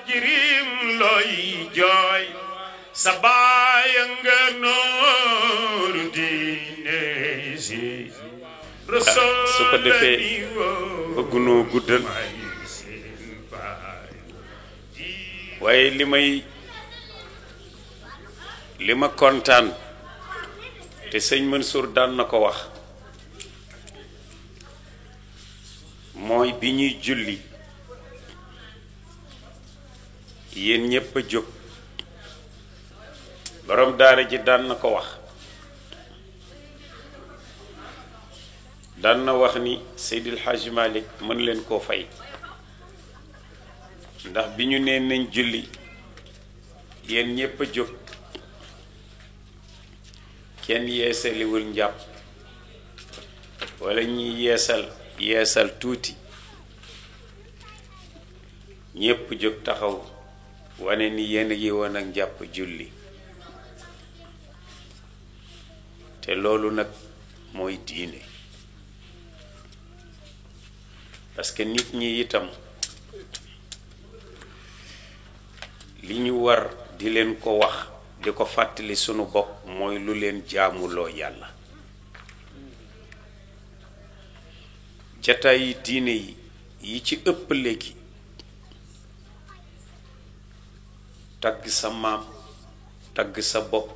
jirim looy jooy sa baay nga nooru diine si su ko defee bëggunoo guddal waaye li ma kontaan te sëñ Mansour daan na ko wax mooy bi ñuy julli yéen ñépp a jóg borom daara ji daan na ko wax daan na wax ni Seydil Hadji Malick mën leen koo fay ndax bi ñu nee nañ julli yéen ñépp a jóg kenn yeesaliwul njàpp wala ñi yeesal tuuti ñépp jóg taxaw wane ni yéen a ngi woon ak njàpp julli te loolu nag mooy diine parce que nit ñi itam li ñu war di leen ko wax di ko fàttali sunu bopp mooy lu leen jaamuloo yàlla jataay yi diine yi ci ëpp léegi tagg sa maam tagg sa bopp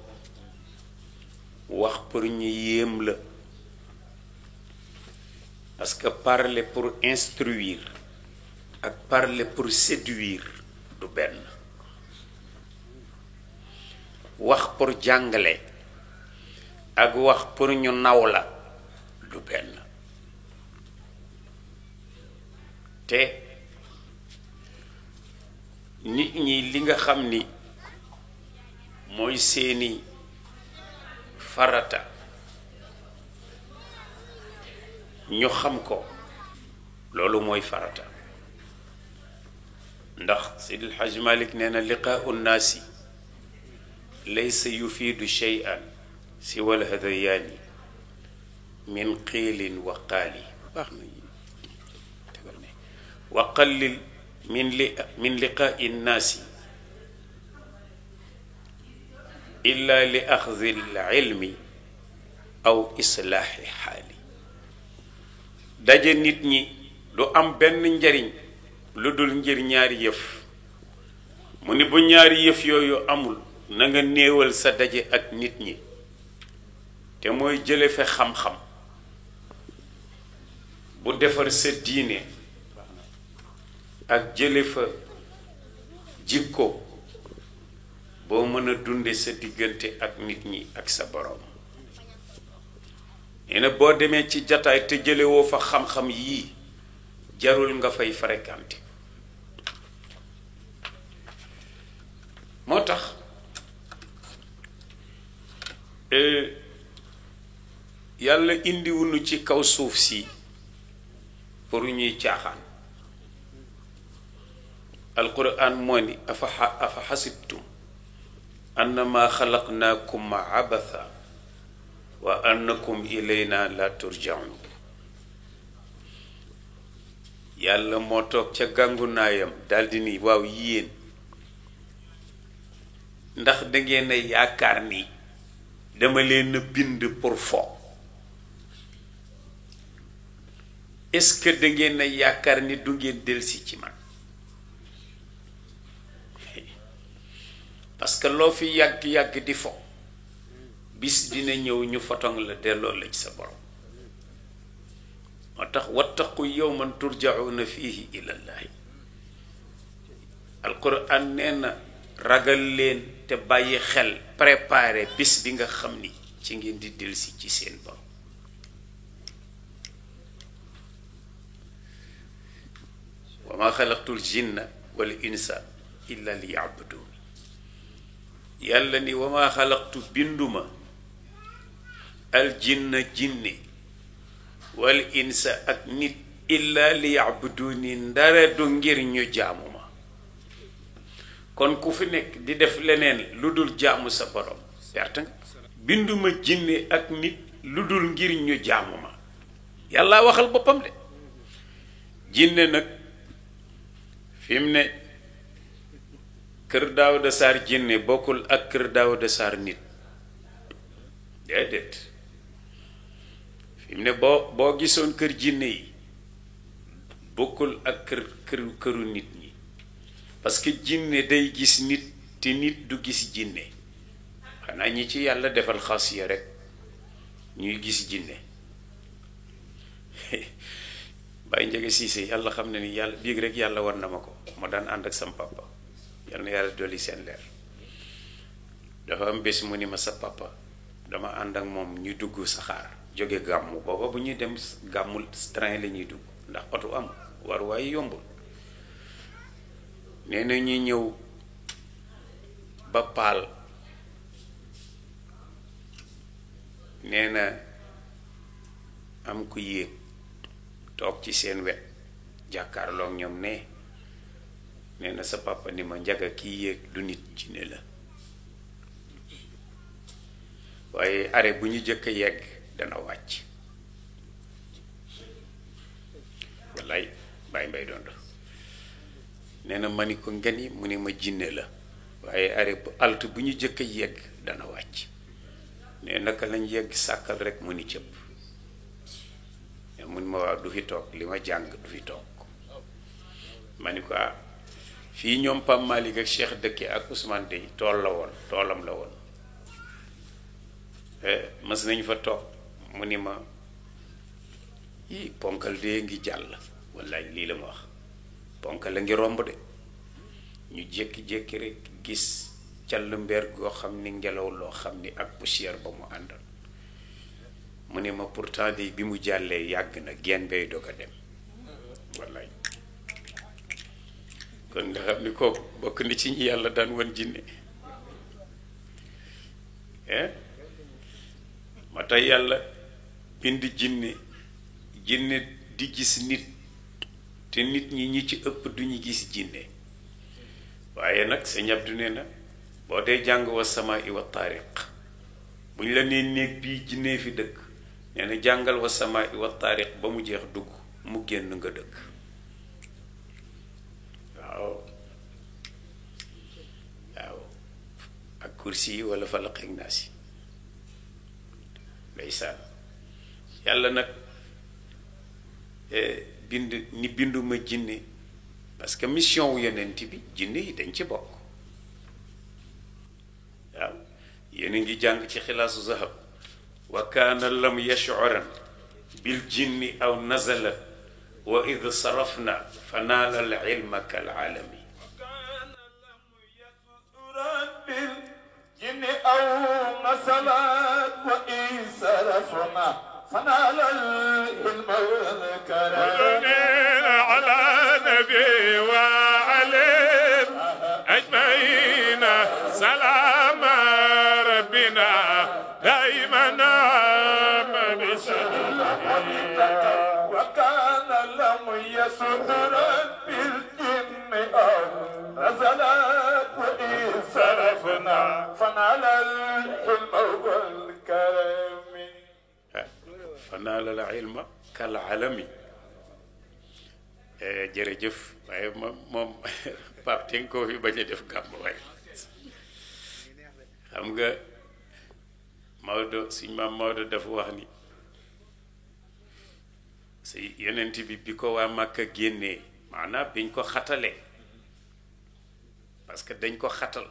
wax pour ñu yéem la parce que parler pour instruire ak parler pour séduire du benn wax pour jàngale ak wax pour ñu naw la du benn te nit ñi li nga xam ni mooy seeni farata ñu xam ko loolu mooy farata ndax Seydil Hadji Malick nee na liqaau nnaasi laysa yufiidu shay'an siwa alhadayaani min qiilin wa qaali baax na tegal ne wa qallil min liqaai nnaasi illa li axdi alilmi aw islaaxi xaali daje nit ñi du am benn njariñ lu dul ngir ñaari yëf mu ni bu ñaari yëf yooyu amul na nga néewal sa daje ak nit ñi te mooy jële fe xam-xam bu defar sa diine ak jële fa jikko boo mën a dunde sa diggante ak nit ñi ak sa boroom nee na boo demee ci jataay te jële woo fa xam-xam yii jarul nga fay fréquenter moo tax yàlla indiwunu ci kaw suuf si pour ñuy caaxaan alquran moo ni afa xasibtum annama xalaqnaakum abatha wa annakum ilayna la turjaun yàlla moo toog ca gàngunaayam daldi ni waaw yéen ndax dangeen a yaakaar ni dama leen a bind pour fo est-ce que dangeen a yaakaar ni du ngeen delsi ci man parce que loo fi yàgg-yàgg di fo bis dina ñëw ñu fotong la delloo la ci sa borom moo tax wattaqu yawman turjauna fihi ilallahi alquran nee na ragal leen te bàyyi xel préparé bis bi nga xam ni ci ngeen di delsi ci seen borom wa ma xalaqtul jinna wal insa illa li yabudun yàlla ni wa ma xalaqtu binduma al jinna jinne wal insa ak nit illa li yabuduni ndara du ngir ñu jaamu ma kon ku fi nekk di def leneen lu dul jaamu sa borom perte nga binduma jinne ak nit lu dul ngir ñu jaamu ma yàlla waxal boppam de jinne nag fi mu ne kër Daawuda Sarr jinne bokkul ak kër Daawuda Sarr nit déedéet fi mu ne boo gisoon kër jinne yi bokkul ak këru nit ñi parce que jinne day gis nit te nit du gis jinne xanaa ñi ci yàlla defal xasiya rek ñuy gis jinne bàyyi njëge siise yàlla xam ne ni yàlla biig rek yàlla war na ma ko ma daan ànd ak sam papa yàlla na yàlla dolli seen leer dafa am bés mu ni ma sa papa dama ànd ak moom ñu dugg saxaar jóge gàmmu booba bu ñuy dem gàmmul train la ñuy dugg ndax oto am war waaye yombul nee na ñuy ñëw ba paal nee na am ku yéeg toog ci seen wet jàkkaarloog ñoom ne nee na sa papa ni ma njaga kii yéeg du nit jinne la waaye are bu ñu jëkk a yegg dana wàcc wallaay bàyyi mbay doon nee na ma ni ko ngeen mu ne ma jinne la waaye are bu alt bu ñu jëkk a yegg dana wàcc ne naka lañ yegg sàkkal rek mu ni cëpp mun ma waaw du fi toog li ma jàng du fi toog ma ni ko fii ñoom Pam Malick ak Cheikh dëkke ak Ousmane Dey tool la woon toolam la woon mas nañ fa toog mu ni ma yii ponkal dee ngi jàll wallaay lii la ma wax ponkal la ngi romb de ñu jékki-jékki rek gis call mbeer goo xam ni ngelaw loo xam ni ak poussière ba mu àndal mu ne ma pourtant de bi mu jàllee yàgg na genn bay doog a dem wallaay kon nga xam ni kooku bokk ni ci ñi yàlla daan wan jinne ma tax yàlla bind jinne di gis nit te nit ñi ci ëpp duñu gis jinne waaye nag Sëñ Abdu nee na boo dee jàng wa samaa i wa taariq bu ñu la nee néeg bii jinne fi dëkk nee na jàngal wa samaa i wa taariq ba mu jeex dugg mu génn nga dëkk waaw ak kursi yi wala falaq ak naas yi ndeysaan yàlla nag binduma jinne parce que mission wu yonent bi jinne yi dañ ci bokk waaw yéen a ngi jàng ci xilaasu zahab wa kaana lam yash'uran bil jinni aw nazalat wa id sarafna fa naala al ilma kal alami bil jinni aw nazalat wa id sarafna fa naala al ilma wal karam ala nabi wa alayhim ajmain salam rabbina دائما وكان لم يسر بالجن أو نزلت وإن صرفنا فنال العلم والكرم فنال العلم كالعلم jërëjëf waaye moom Pape te nga koo fi bañ a def gàmm waaye xam nga Maodo suñ maam Maodo dafa wax ni si yonent bi ko waa Màkka génnee maanaam biñ ko xatalee parce que dañ ko xatal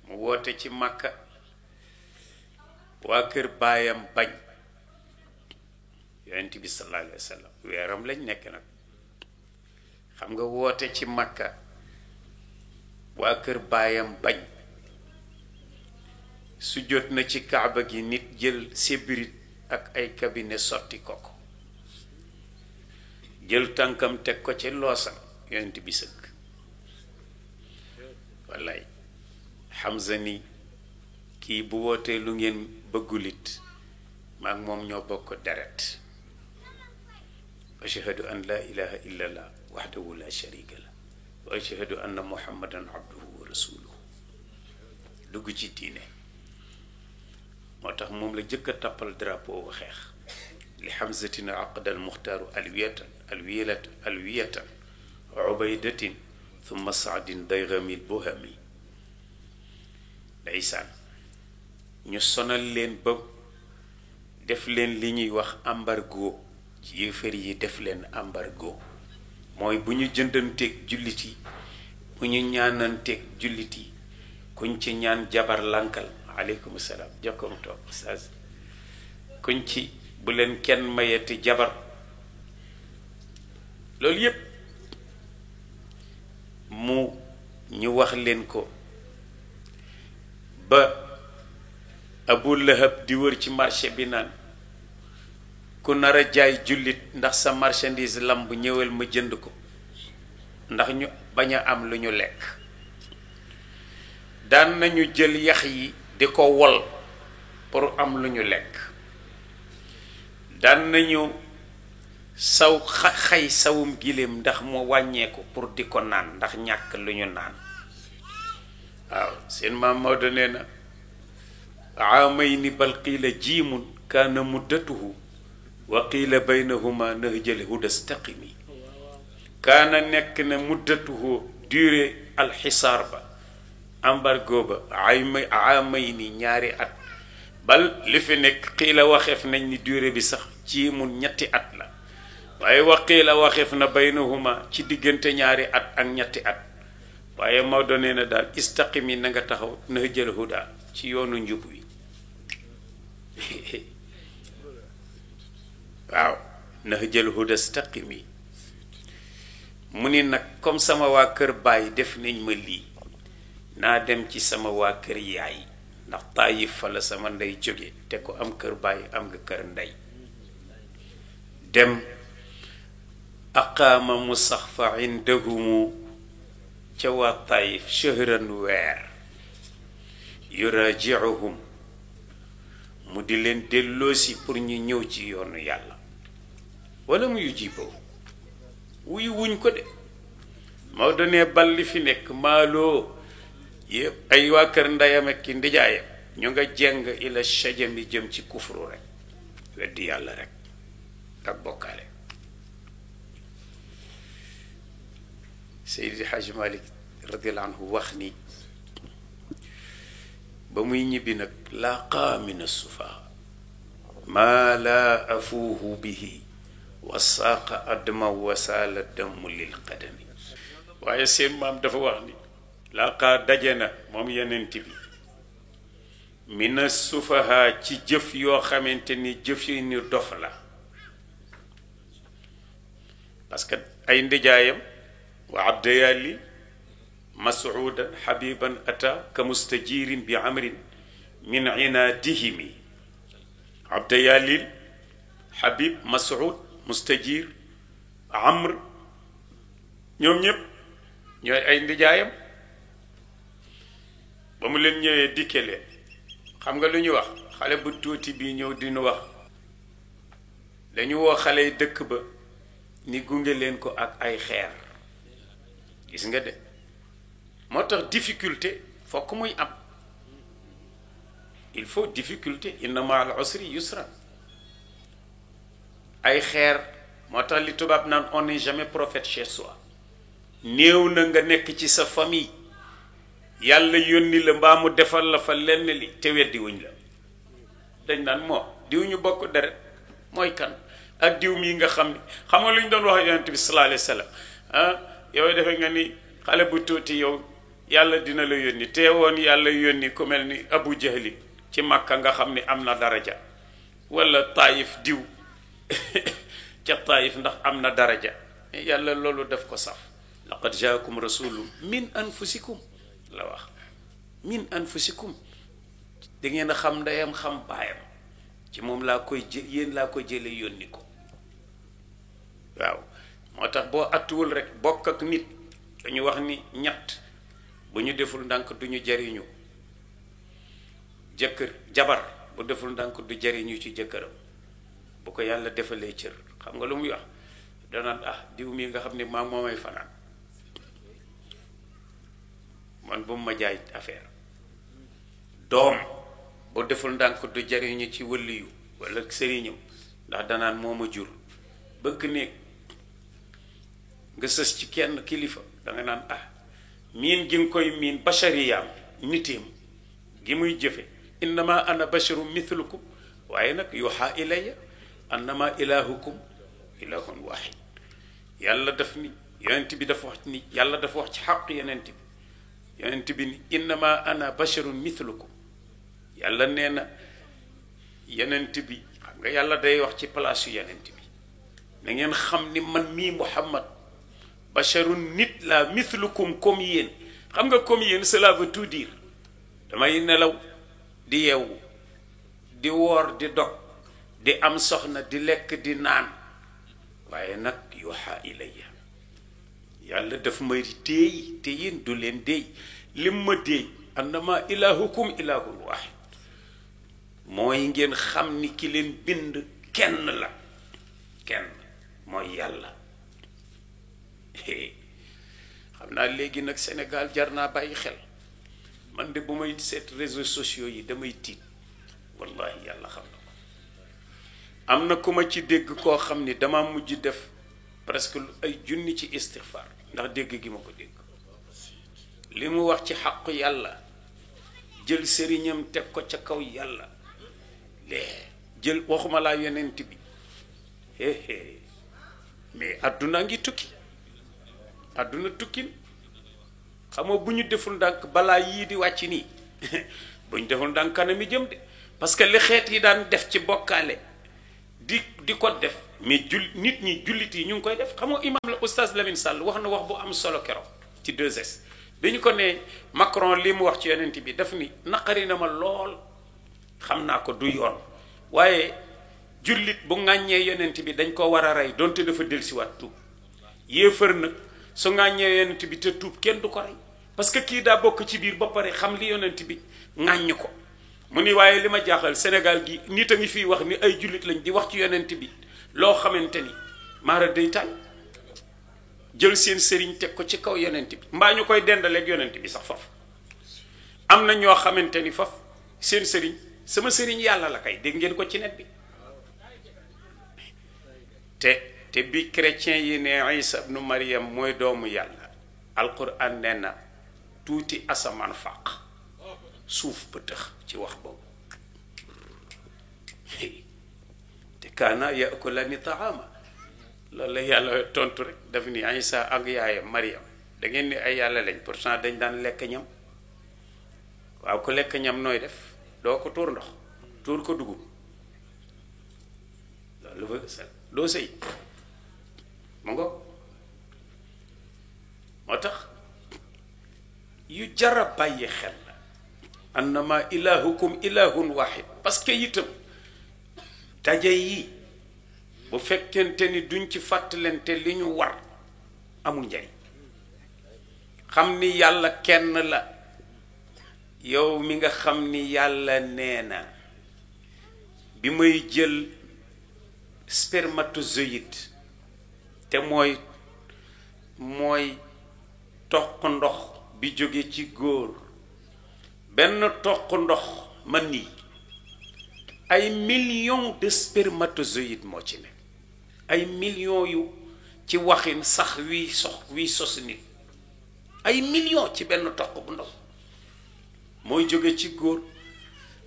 mu woote ci Màkka waa kër baayam bañ yonent bi sallallahu alayhi wa sallam weeram lañ nekk nag xam nga woote ci Màkka waa kër baayam bañ su jot na ci kaaba gi nit jël sébirit ak ay cabinet sotti ko ko jël tànkam teg ko ci loosam yonent bi sëgg wallaay Hamza ni kii bu wootee lu ngeen bëggulit maak moom ñoo bokk deret ashhadu an la ilaha illa allah wahdahu la sharika la wa ashhadu anna muhammadan abduhu wa rasuluhu dugg ci diine moo tax moom la jëkk a tappal drapeau wu xeex li hamzatin aqda al muxtaaru alwiyatan ubaydatin thumma saadin dayramil bohami ndeysaan ñu sonal leen ba def leen li ñuy wax embargo yéefar yi def leen embargo mooy bu ñu jëndanteeg jullit yi bu ñu ñaananteeg jullit yi kuñ ci ñaan jabar lankal aleykum salaam jokkoom toog ustaas kuñ ci bu leen kenn mayeti jabar loolu yépp mu ñu wax leen ko ba Abu Lahab di wër ci marché bi naan ku nar a jaay jullit ndax sa marchandise lamb ñëwal ma jënd ko ndax ñu bañ a am lu ñu lekk daan nañu jël yax yi di ko wol pour am lu ñu lekk daan nañu saw xay sawum giléem ndax mu wàññeeku pour di ko naan ndax ñàkk lu ñu naan waaw seen maam Maodo nee na aamayni bal qiila jiimun kaana muddatuhu wa qiila baynahuma nahjal huda staqimi kaana nekk na muddatuhu durée alxisaar ba embargo ba aamayni ñaari at bal li fi nekk qiila waxeef nañ ni durée bi sax jiimun ñetti at la waaye wa qiila waxeef na baynahuma ci diggante ñaari at ak ñetti at waaye Maodo nee na daal istaqimi na nga taxaw nahjal huda ci yoonu njub wi waaw nahjal huda staqimi mu ni nag comme sama waa kër baay def nañ ma lii naa dem ci sama waa kër yaay ndax Taayif fa la sama ndey jóge te ko am kër baay am nga kër ndey dem aqaama mu sax fa indahumu ca waa Taayif shahran weer yurajiuhum mu di leen delloosi pour ñu ñëw ci yoonu yàlla wala mu yujibo wuyu wuñ ko de Maodo ne bal li fi nekk maaloo yëpp ay waa kër ndeyam ak ki ndijaayam ñu nga jeng ila shajami jëm ci kufru rek weddi yàlla rek ak bokkaale Seydi Hajj Malik radiyallahu anhu wax ni ba muy ñibbi nag laqaa min assufa maa laa afuuhu bihi wa saaqa adma wasaala damu lil qadami waaye seen maam dafa wax ni laqaa daje na moom yenent bi min assufaha ci jëf yoo xamante ni jëf yi ni dof la parce que ay ndijaayam wa abdayali masuudan xabiban ata ka mustajirin bi amrin min inaadihimi abdayalil xabib masuud mustajir amr ñoom ñépp ñooy ay ndijaayam ba mu leen ñëwee dikke leen xam nga lu ñu wax xale bu tuuti bii ñëw dinu wax dañu woo xale yi dëkk ba ni gunge leen ko ak ay xeer gis nga de moo tax difficulté fokk muy am il faut difficulté inna ma al usri yusra ay xeer moo tax li tubaab naan on n'est jamais prophète chez soi néew na nga nekk ci sa famille yàlla yónni la mbaa mu defal la fa lenn li te weddi wuñ la dañ naan moo diw ñu bokk deret mooy kan ak diw mii nga xam ni xam nga lu ñu doon wax yonent bi sallallahu alayhi wa sallam yow defe nga ni xale bu tuuti yow yàlla dina la yónni teewoon yàlla yónni ku mel ni Abu Jahli ci Makka nga xam ni am na daraja wala Taayif diw ca Taayif ndax am na daraja yàlla loolu daf ko saf laqad jaakum rasulun min anfusikum la wax min anfusikum da ngeen a xam ndeyam xam baayam ci moom laa koy yéen laa ko jële yónni ko waaw moo tax boo attuwul rek bokk ak nit dañu wax ni ñett bu ñu deful ndànk du ñu jariñu jëkkër jabar bu deful ndànk du jariñu ci jëkkëram bu ko yàlla defalee cër xam nga lu muy wax danaan diw mi nga xam ne maa moomay fanaan man bu mu ma jaay affaire doom bu deful ndànk du jariñu ci wëliyu wala sëriñam ndax danaan moo ma jur bëgg néeg nga sës ci kenn kilifa danga naan miin gi nga koy miin bashariyaam nitéem gi muy jëfe innama ana basharum mithlukum waaye nag yuha ilayya annama ilahukum ilahun wahid yàlla daf ni yonent bi dafa wax ni yàlla dafa wax ci xaq yonent bi ni innama ana basharun mithlukum yàlla nee na yonent bi xam nga yàlla day wax ci place yu yonent bi na ngeen xam ni man mii Muhammad basharun nit la mithlukum comme yéen xam nga comme yéen cela veut tout dire damay nelaw di yeewu di woor di dog di am soxna di lekk di naan waaye nag yuha ilayya yàlla daf may déey te yéen du leen déey lim ma déey annama ilahukum ilahun wahid mooy ngeen xam ni ki leen bind kenn la kenn mooy yàlla xam naa léegi nag Sénégal jar naa bàyyi xel man de bu may seet réseaux sociaux yi damay tiit wallahi yàlla xam na ko am na ku ma ci dégg koo xam ni dama mujj def presque lu ay junni ci istighfar ndax dégg gi ma ko dégg li mu wax ci xaqu yàlla jël sëriñam teg ko ca kaw yàlla lee jël waxuma laa yonent bi mais adduna ngi tukki adduna tukkin xam nga bu ñu deful ndànk balaa yii di wàcc nii bu ñu deful ndànk kanam yi jëm de parce que li xeet yi daan def ci bokkaale di ko def mais nit ñi jullit yi ñu ngi koy def xam nga imam la oustaz Lamine Sall wax na wax bu am solo keroog ci 2S dañu ko ne Macron li mu wax ci yonent bi daf ni naqari na ma lool xam naa ko du yoon waaye jullit bu ŋàññee yonent bi dañ ko war a rey donte dafa dellusiwaat tuub yéefar nag su ŋàññee yonent bi te tuub kenn du ko rey parce que kii daa bokk ci biir ba pare xam li yonent bi ŋàññ ko mu ni waaye li ma jaaxal Sénégal gi nit a ngi fiy wax ni ay jullit lañ di wax ci yonent bi loo xamante ni maara day taal jël seen sëriñ teg ko ci kaw yonent bi mbaa ñu koy dendaleeg yonent bi sax faf am na ñoo xamante ni faf seen sëriñ sama sëriñ yàlla la kay dégg ngeen ko ci net bi te bi chrétien yi ne Isa ibnu Maryam mooy doomu yàlla alquran nee na tuuti asamaan fàq suuf ba tëx ci wax boobu te kaana yakulani taama loolu la yàlla tontu rek daf ni Isa ak yaayam Maryam da ngeen ni ay yàlla lañ pourtant dañ daan lekk ñam waaw ku lekk ñam nooy def doo ko tuur ndox tuur ko dugub loolu doo sëy mu ngo moo tax yu jara bàyyi xel la annama ilahukum ilahun wahid parce que itam daje yi bu fekkente ni duñ ci fàttalante li ñu war amul njariñ xam ni yàlla kenn la yow mi nga xam ni yàlla nee na bi may jël spermatozoïde te mooy toq ndox bi jóge ci góor benn toq ndox man nii ay millions de spermatozoïdes moo ci ne ay millions yu ci waxin sax wiy sos nit ay millions ci benn toq bu ndox mooy jóge ci góor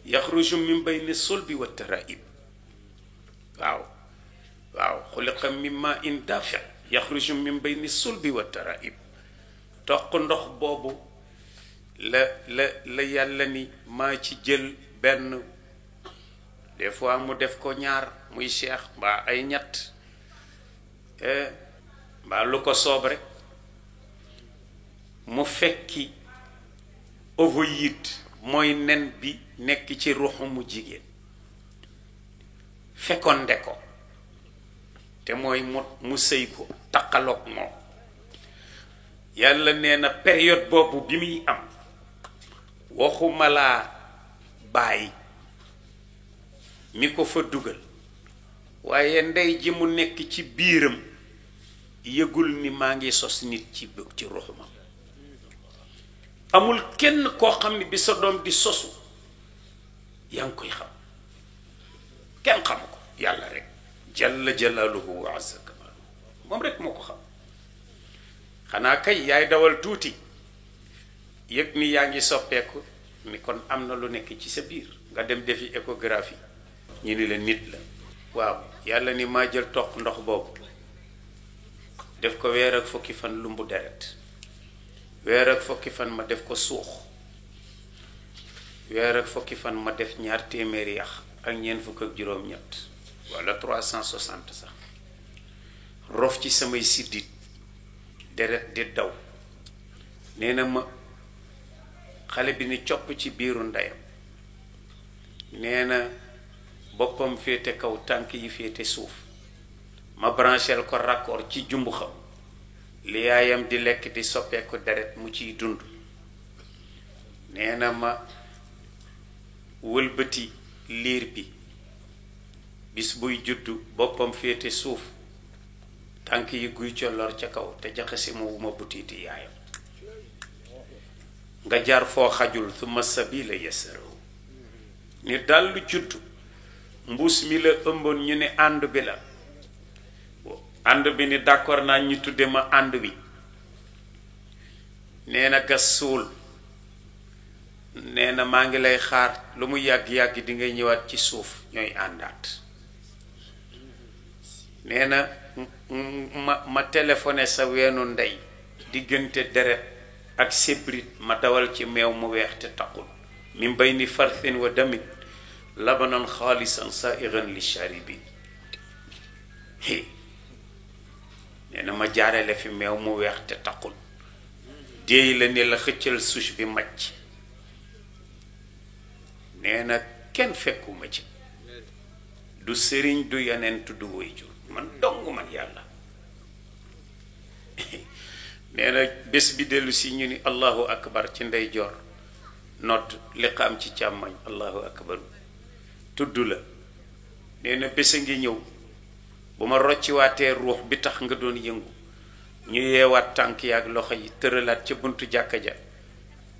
yaxruju min bayni sulbi wa taraib waaw xuliqa min ma in dafi yaxruju min bayni sulbi wa taraib toq ndox boobu la yàlla ni maa ci jël benn des fois mu def ko ñaar muy cheikh mbaa ay ñett mbaa lu ko soob rek mu fekki ovoïde mooy nen bi nekk ci ruuxu mu jigéen fécondé ko te mooy mu sëy ko taqaloog moom yàlla nee na période boobu bi muy am waxuma laa bàyyi mi ko fa dugal waaye ndey ji mu nekk ci biiram yëgul ni maa ngi sos nit ci ruuxuma amul kenn koo xam ne bi sa doom di sosu yaa ngi koy xam kenn xam ko yàlla rek jalla jalaaluhu wa azza kamaaluhu moom rek moo ko xam xanaa kay yaay dawal tuuti yëg ni yaa ngi soppeeku ni kon am na lu nekk ci sa biir nga dem defi échographie ñu ni la nit la. waaw yàlla ni maa jël toq ndox boobu def ko weer ak fukki fan lumbu deret weer ak fukki fan ma def ko suux weer ak fukki fan ma def 2 téeméeri yax ak ñeent fukk ak juróom-ñett wala 360 sax rof ci samay siddit deret di daw nee na ma xale bi ni copp ci biiru ndeyam nee na boppam féete kaw tànk yi féete suuf ma branchel ko raccord ci jumbu xam li yaayam di lekk di soppeeku deret mu ciy dund nee na ma wëlbati liir bi bis buy juddu boppam féete suuf tànk yi guy colloor ca kaw te jaxase ma butiiti yaayam nga jaar foo xajul summa sabila yasarahu ni dallu juddu mbuus mi la ëmboon ñu ne ànd bi la ànd bi ni d'accord naa ñu tudde ma ànd bi nee na gas suul nee na maa ngi lay xaar lu mu yàgg-yàgg di ngay ñëwaat ci suuf ñooy àndaat nee na ma téléphoné sa weenu ndey diggante deret ak sébrit ma dawal ci meew mu weex te taqul min bayni farthin wa damit labanan xaalisan sairan li sharibin nee na ma jaarale fi meew mu weex te taqul déey la ne la xëccal suuf bi macc nee na kenn fekkuma ci du sëriñ du yonent du waajur man dong man yàlla nee na bés bi dellu si ñu ni allahu akbar ci ndeyjoor nodd liqaam ci càmmoñ allahu akbar tudd la nee na bés a ngi ñëw bu ma rocciwaatee ruux bi tax nga doon yëngu ñu yeewaat tànk yaak loxo yi tëralaat ca buntu jàkka ja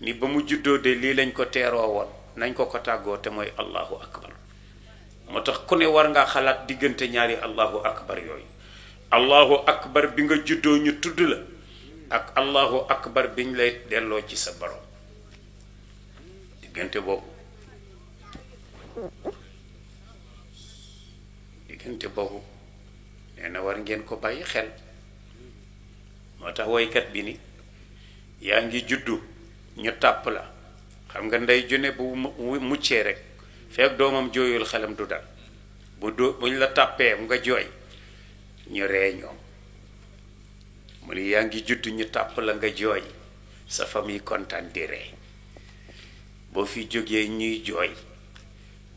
ni ba mu juddoo de lii lañ ko teeroo woon nañ ko tàggoo te mooy allahu akbar moo tax ku ne war ngaa xalaat diggante ñaari allahu akbar yooyu allahu akbar bi nga juddoo ñu tudd la ak allahu akbar biñ lay delloo ci sa borom diggante boobu nee na war ngeen ko bàyyi xel moo tax woykat bi ni yaa ngi juddu ñu tàpp la xam nga ndey june bu muccee rek fekk doomam jooyul xelam du dal buñ la tàppee nga jooy ñu ree ñoom mu ni yaa ngi juddu ñu tàpp la nga jooy sa famille kontaan di ree boo fi jógee ñuy jooy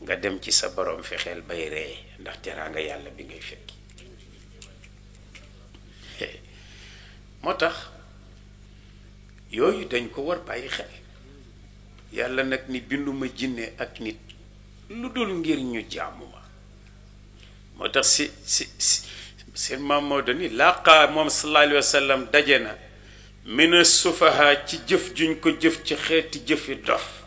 nga dem ci sa borom fexeel bay ree ndax teraanga yàlla bi ngay fekki moo tax yooyu dañ ko war bàyyi xel yàlla nag ni binduma jinne ak nit lu dul ngir ñu jaamu ma moo tax seen maam Maodo ni laqaa moom sallallahu alayhi wa sallam daje na mina sufaha ci jëf juñ ko jëf ci xeeti jëfi dof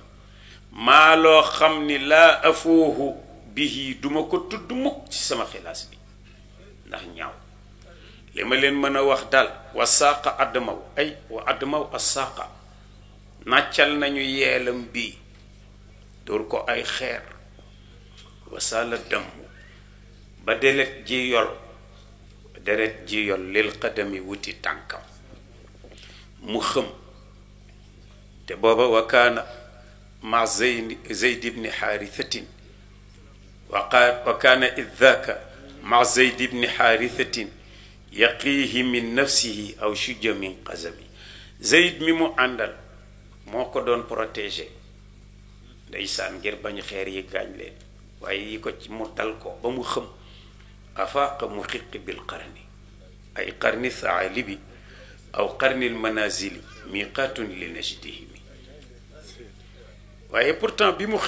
maa loo xam ni laa afoohu bihi duma ko tudd mukk ci sama xilaas bi ndax ñaaw li ma leen mën a wax dal wa saaqa admaw ay wa admaw a saaqa nàccal nañu yeelam bii dóor ko ay xeer wasaala dëmm ba deret ji yol lil qadami wuti tànkam mu xëm te booba wa kaana ma zeyd ibni xaarisatin wa kaana id daaka ma zeyd ibni xaarisatin yaqiihi min nafsihi aw shujja min qazami zeyd mi mu àndal moo ko doon protégé ndeysaan ngir bañ xeer yi gaañ leen waaye yi ko ci mu dal ko ba mu xëm afaaqa mu xiqi bil qarni ay qarni saalibi aw qarni l manazili miqaatun li najdihimi waaye pourtant bi mu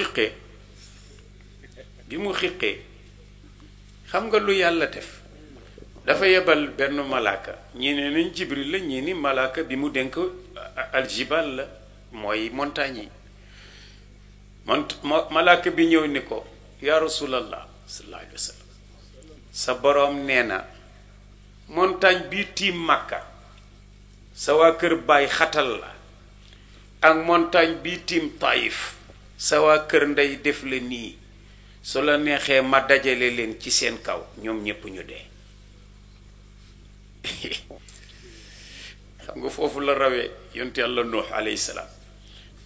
xiqee xam nga lu yàlla def dafa yebal benn malaaka ñii ne nañ jibril la ñii ni malaaka bi mu dénk aljibal la mooy montagne yi malaaka bi ñëw ni ko yaa rasulallah sallallahu alayhi wa sallam sa boroom nee na montagne bii tiim màkka sa waa kër baay xatal la ak montagne bi tiim Taïf sa waa kër ndey def la nii su la neexee ma dajale leen ci seen kaw ñoom ñépp ñu dee xam nga foofu la rawee yonte yàlla nuux alayhi salaam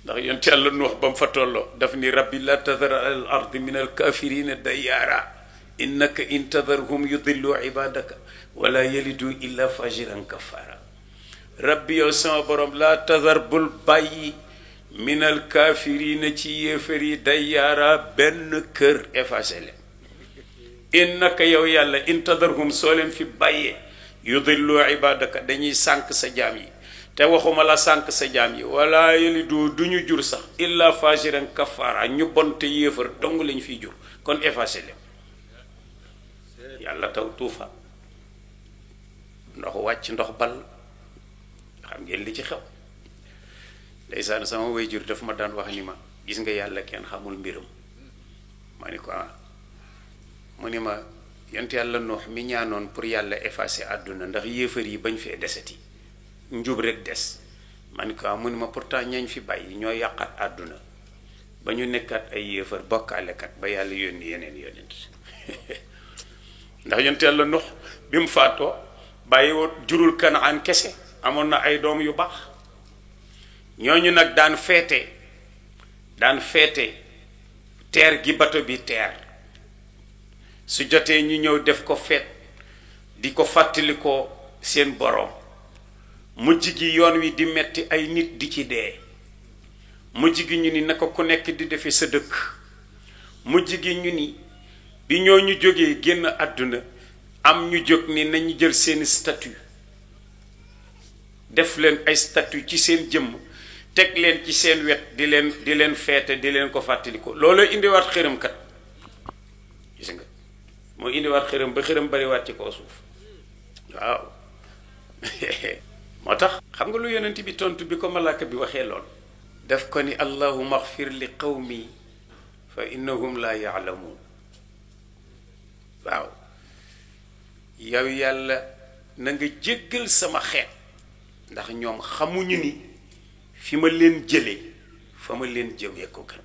ndax yonte yàlla nuux ba mu fa tolloo daf ni rabbi la tadar al ardi min al kafirina dayyaara innaka in tadarhum yudillu ibadaka wala yalidu illa fajiran kafara rabbi yow sama borom laa tadar bul bàyyi minal kaafiriina ci yéefar yi dayyaara benn kër effacé leen innaka yow yàlla in tadarhum soo leen fi bàyyee yudillu ibadaka dañuy sànk sa jaam yi te waxuma la sànk sa jaam yi wala yalidu du ñu jur sax illa fajiran kafara ñu bonte yéefar dong lañ fiy jur kon effacé leen yàlla taw tuufa ndox wàcc ndox ball xam ngeen li ci xew ndeysaan sama waajur daf ma daan wax ni ma gis nga yàlla kenn xamul mbiram ma ni ko mu ni ma yonent yàlla noox mi ñaanoon pour yàlla effacer àdduna ndax yéefar yi bañ fee deseti njub rek des ma ni ko mu ni ma pourtant ñañ fi bàyyi ñoo yàqat àdduna ba ñu nekkaat ay yéefar bokkaalekat ba yàlla yónni yeneen yonent ndax yonent yàlla noox bi mu faatoo bàyyi woon jurul Kanaan kese amoon na ay doom yu baax ñooñu nag daan feete teer gi bato bi teer su jotee ñu ñëw def ko feet di ko fàttalikoo seen boroom mujj gi yoon wi di metti ay nit di ci dee mujj gi ñu ni naka ku nekk di defe sa dëkk mujj gi ñu ni bi ñooñu jógee génn àdduna am ñu jóg ni nañu jël seeni statut def leen ay statut ci seen jëmm teg leen ci seen wet di leen feete di leen ko fàttaliko loolu indiwaat xërëm kat gis nga moo indiwaat xërëm ba xërëm bariwaat ci kaw suuf waaw moo tax xam nga lu yonent bi tontu bi ko malaaka bi waxee lool def ko ni allahumma axfir li qawmi fa innahum la yaalamuun waaw yow yàlla na nga jéggal sama xeet ndax ñoom xamuñu ni fi ma leen jëlee fa ma leen jëmee ko gën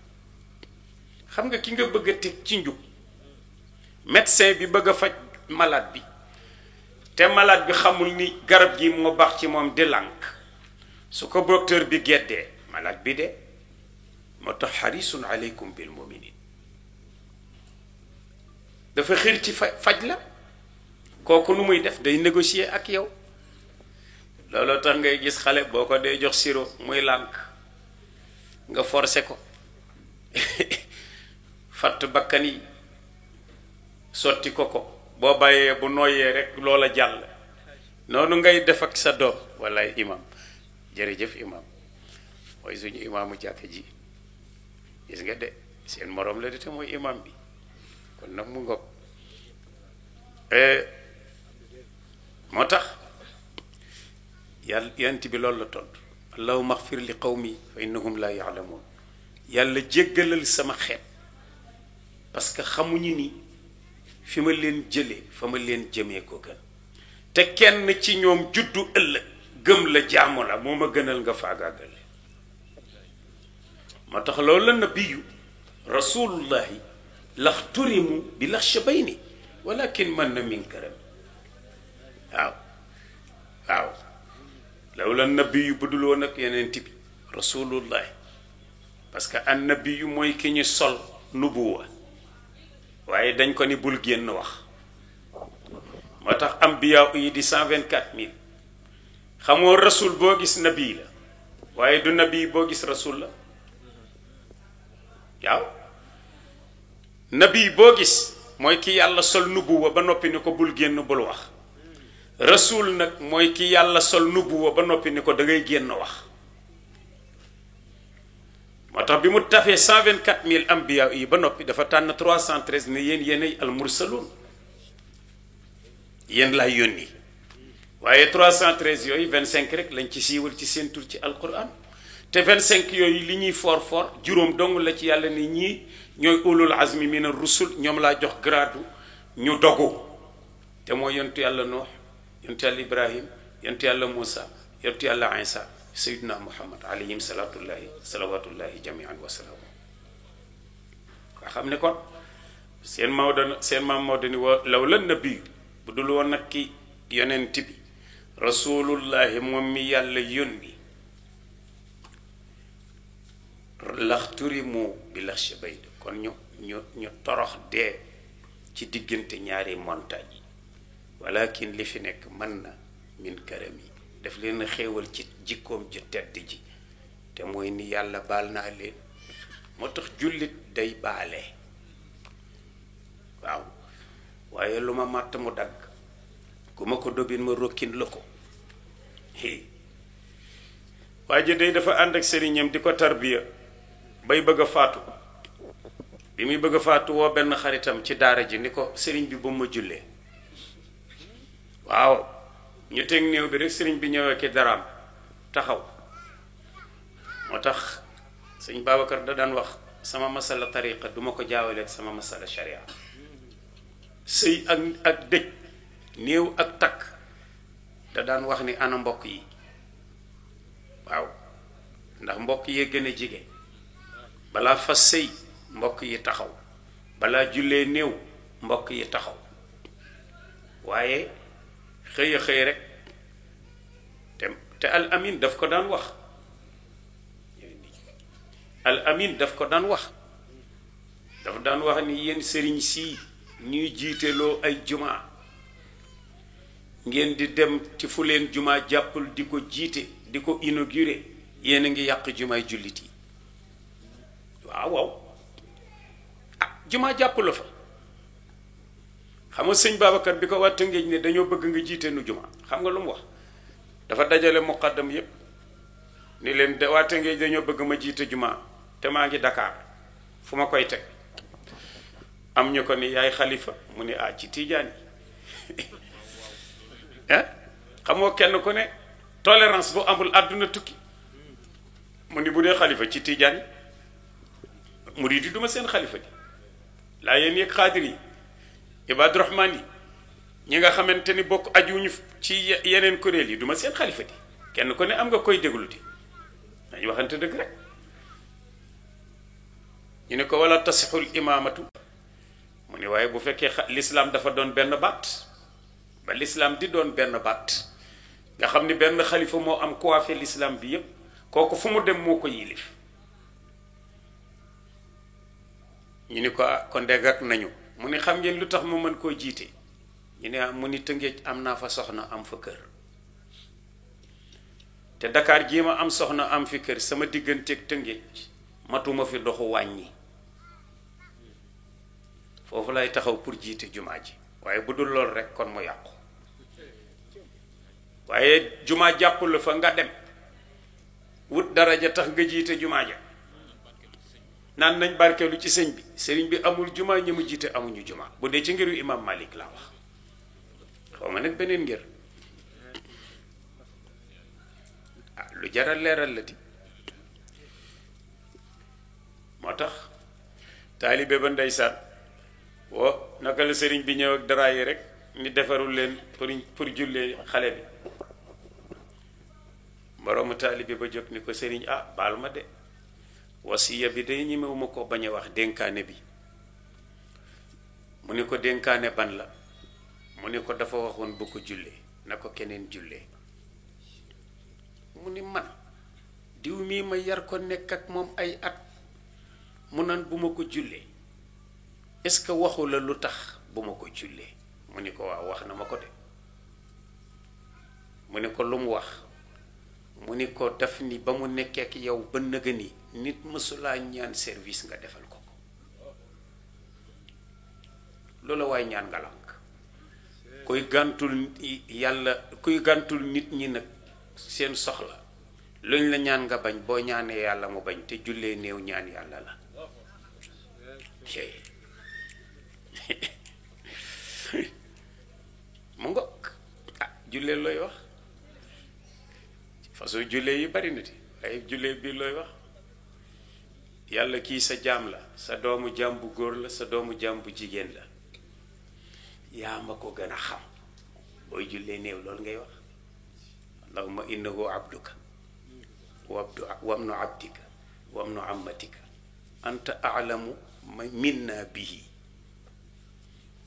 xam nga ki nga bëgg a teg ci njub médecin bi bëgg a faj malade bi te malade bi xamul ni garab gi moo baax ci moom di lànk su ko docteur bi geddee malade bi de moo tax xarisun aleykum bil muminin dafa xir ci faj la kooku nu muy def day négocier ak yow looloo tax ngay gis xale boo ko dee jox sirop muy lànk nga forcé ko fatt bakkan yi sotti ko boo bàyyee bu nooyee rek loola jàll noonu ngay def ak sa doom wallaay imam jërëjëf imam mooy suñu imaamu jàkk ji gis nga de seen moroom la de te mooy imam bi kon nag mu ngoog moo tax yàlla yant bi loolu la tontu allahumma axfir li qawmi fa innahum la yaalamuun yàlla jéggalal sama xeet parce que xamuñu ni fi ma leen jëlee fa ma leen jëmee ko gën te kenn ci ñoom juddu ëllëg gëm la jaamu la moo ma gënal nga faagaagale moo tax loolu la nabiyu rasulullahi lax turimu bi lax shabayni walakin man na min karam waaw law la nabiyu bu dul woon ak yeneen bi rasulullahi parce que an nabiyu mooy ki ñu sol nubuwa waaye dañ ko ni bul génn wax moo tax ambiya yi di 124 000 xamoo rasul boo gis nabi la waaye du nabi boo gis rasul la waaw nabi boo gis mooy ki yàlla sol nubuwa ba noppi ni ko bul génn bul wax rasul nag mooy ki yàlla sol nubuwa ba noppi ni ko da ngay génn wax moo tax bi mu tafee 124 000 ambiya yi ba noppi dafa tànn 313 ne yéenay al mursalun yéen laay yónni waaye 313 yooyu 25 rek lañ ci siiwal ci seen tur ci alquran te 25 yooyu li ñuy for juróom dong la ci yàlla ni ñii ñooy ulul azmi min ar-rusul ñoom laa jox grade ñu dogu te mooy yontu yàlla Nuux yontu yàlla Ibrahim yontu yàlla Moussa yontu yàlla Isa Seydina Muhammad alayhim salawatullahi jamian wasalaamu. nga xam ne kon seen maam Maodo ni wa law la nabi bu dul woon nag ki yonent bi rasulullahi moom mi yàlla yónni laxturi mu bi lax bayd kon ñu torox dee ci diggante ñaari montagne yi walakin li fi nekk mën na min karam yi daf leen xéewal ci jikkoom ju tedd ji te mooy ni yàlla baal naa leen moo tax jullit day baale waaw waaye lu ma màtt mu dagg ku ma ko dobin ma rokkin la ko waaye ji day dafa ànd ak sëriñam di ko tarbiya bay bëgg a faatu bi muy bëgg a faatu woo benn xaritam ci daara ji ni ko sëriñ bi ba ma jullee waaw ñu teg néew bi rek sëriñ bi ñëwee ki daraam taxaw moo tax sëñ Babacar da daan wax sama masala tariqa duma ko jaawaleeg sama masala sharia sëy ak dëj néew ak takk da daan wax ni ana mbokk yi waaw ndax mbokk yee gën a jige balaa fas sëy mbokk yi taxaw balaa jullee néew mbokk yi taxaw waaye xëy a xëy rek te al amin daf ko daan wax al amin daf ko daan wax dafa daan wax ni yéen sëriñ sii ñuy jiiteloo ay jumaa ngeen di dem ci fu leen jumaa jàppul di ko jiite di ko inauguré yéen a ngi yàq jumaay jullit yi waaw ah jumaa jàpp la fa xam nga sëñ Babacar bi ko waa Tëngéej ne dañoo bëgg nga jiite nu jumaa xam nga lu mu wax dafa dajale muqaddam yépp ni leen waa Tëngéej dañoo bëgg ma jiite jumaa te maa ngi Dakar fu ma koy teg am ñu ko ni yaay xalifa mu ni ci tiijaan yi xam nga kenn ku ne tolérance bu amul àdduna tukki mu ni bu dee xalifa ci tiijaan yi murid yi duma seen xalifa di laa yéen yeeg xaadir yi ibaadu rahmaan yi ñi nga xamante ni bokk ajuñu ci yeneen kuréel yi duma seen xalifa di kenn ku ne am nga koy déglu di dañu waxante dëgg rek ñu ne ko wala tasixul imaamatu mu ni waaye bu fekkee l'islam dafa doon benn baat ba l'islam di doon benn baat nga xam ni benn xalifa moo am coiffé l'islam bi yépp kooku fu mu dem moo ko yilif ñu ni ko kon de gàkk nañu mu ni xam ngeen lu tax mu mën koo jiite ñu ne mu ni Tëngéej am naa fa soxna am fa kër te Dakar jii ma am soxna am fi kër sama digganteeg Tëngéej matuma fi doxu wàññi foofu lay taxaw pour jiite jumaa ji waaye bu dul lool rek kon mu yàqu waaye jumaa jàpp la fa nga dem wut daraja tax nga jiite jumaa ja naan nañ barkeelu ci sëñ bi sëriñ bi amul jumaa ñi mu jiite amuñu jumaa bu dee ci ngiru imam Malik laa wax xaw ma nag beneen ngir lu jaral leeral la di moo tax taalibe ba ndeysaan wo naka la sëriñ bi ñëw ak dara yi rek ni defarul leen pour jullee xale bi boroomu taalibe ba jóg ni ko sëriñ baal ma de wasiya bi day ñemewuma ko bañ a wax dénkaane bi mu ni ko dénkaane ban la mu ni ko dafa waxoon bu ko jullee na ko keneen jullee mu ni man diw mii ma yar ko nekk ak moom ay at mu naan bu ma ko jullee est-ce que waxu la lu tax bu ma ko jullee mu ni ko waaw wax na ma ko de mu ni ko lu mu wax mu ni ko daf ni ba mu nekkee ak yow ba nëga ni nit mësulaa ñaan service nga defal ko ko loola waaye ñaan nga lànk kuy gàntul yàlla kuy gàntul nit ñi nag seen soxla luñ la ñaan nga bañ boo ñaanee yàlla mu bañ te jullee néew ñaan yàlla la mu ngokk jullee looy wax façon jullee yi bari na ti waaye jullee bii looy wax yàlla kii sa jaam la sa doomu jaam bu góor la sa doomu jaam bu jigéen la yaa ma ko gën a xam booy jullee néew loolu ngay wax allahumma innahu abduka wabnu abdika wabnu ammatika anta alamu minna bihi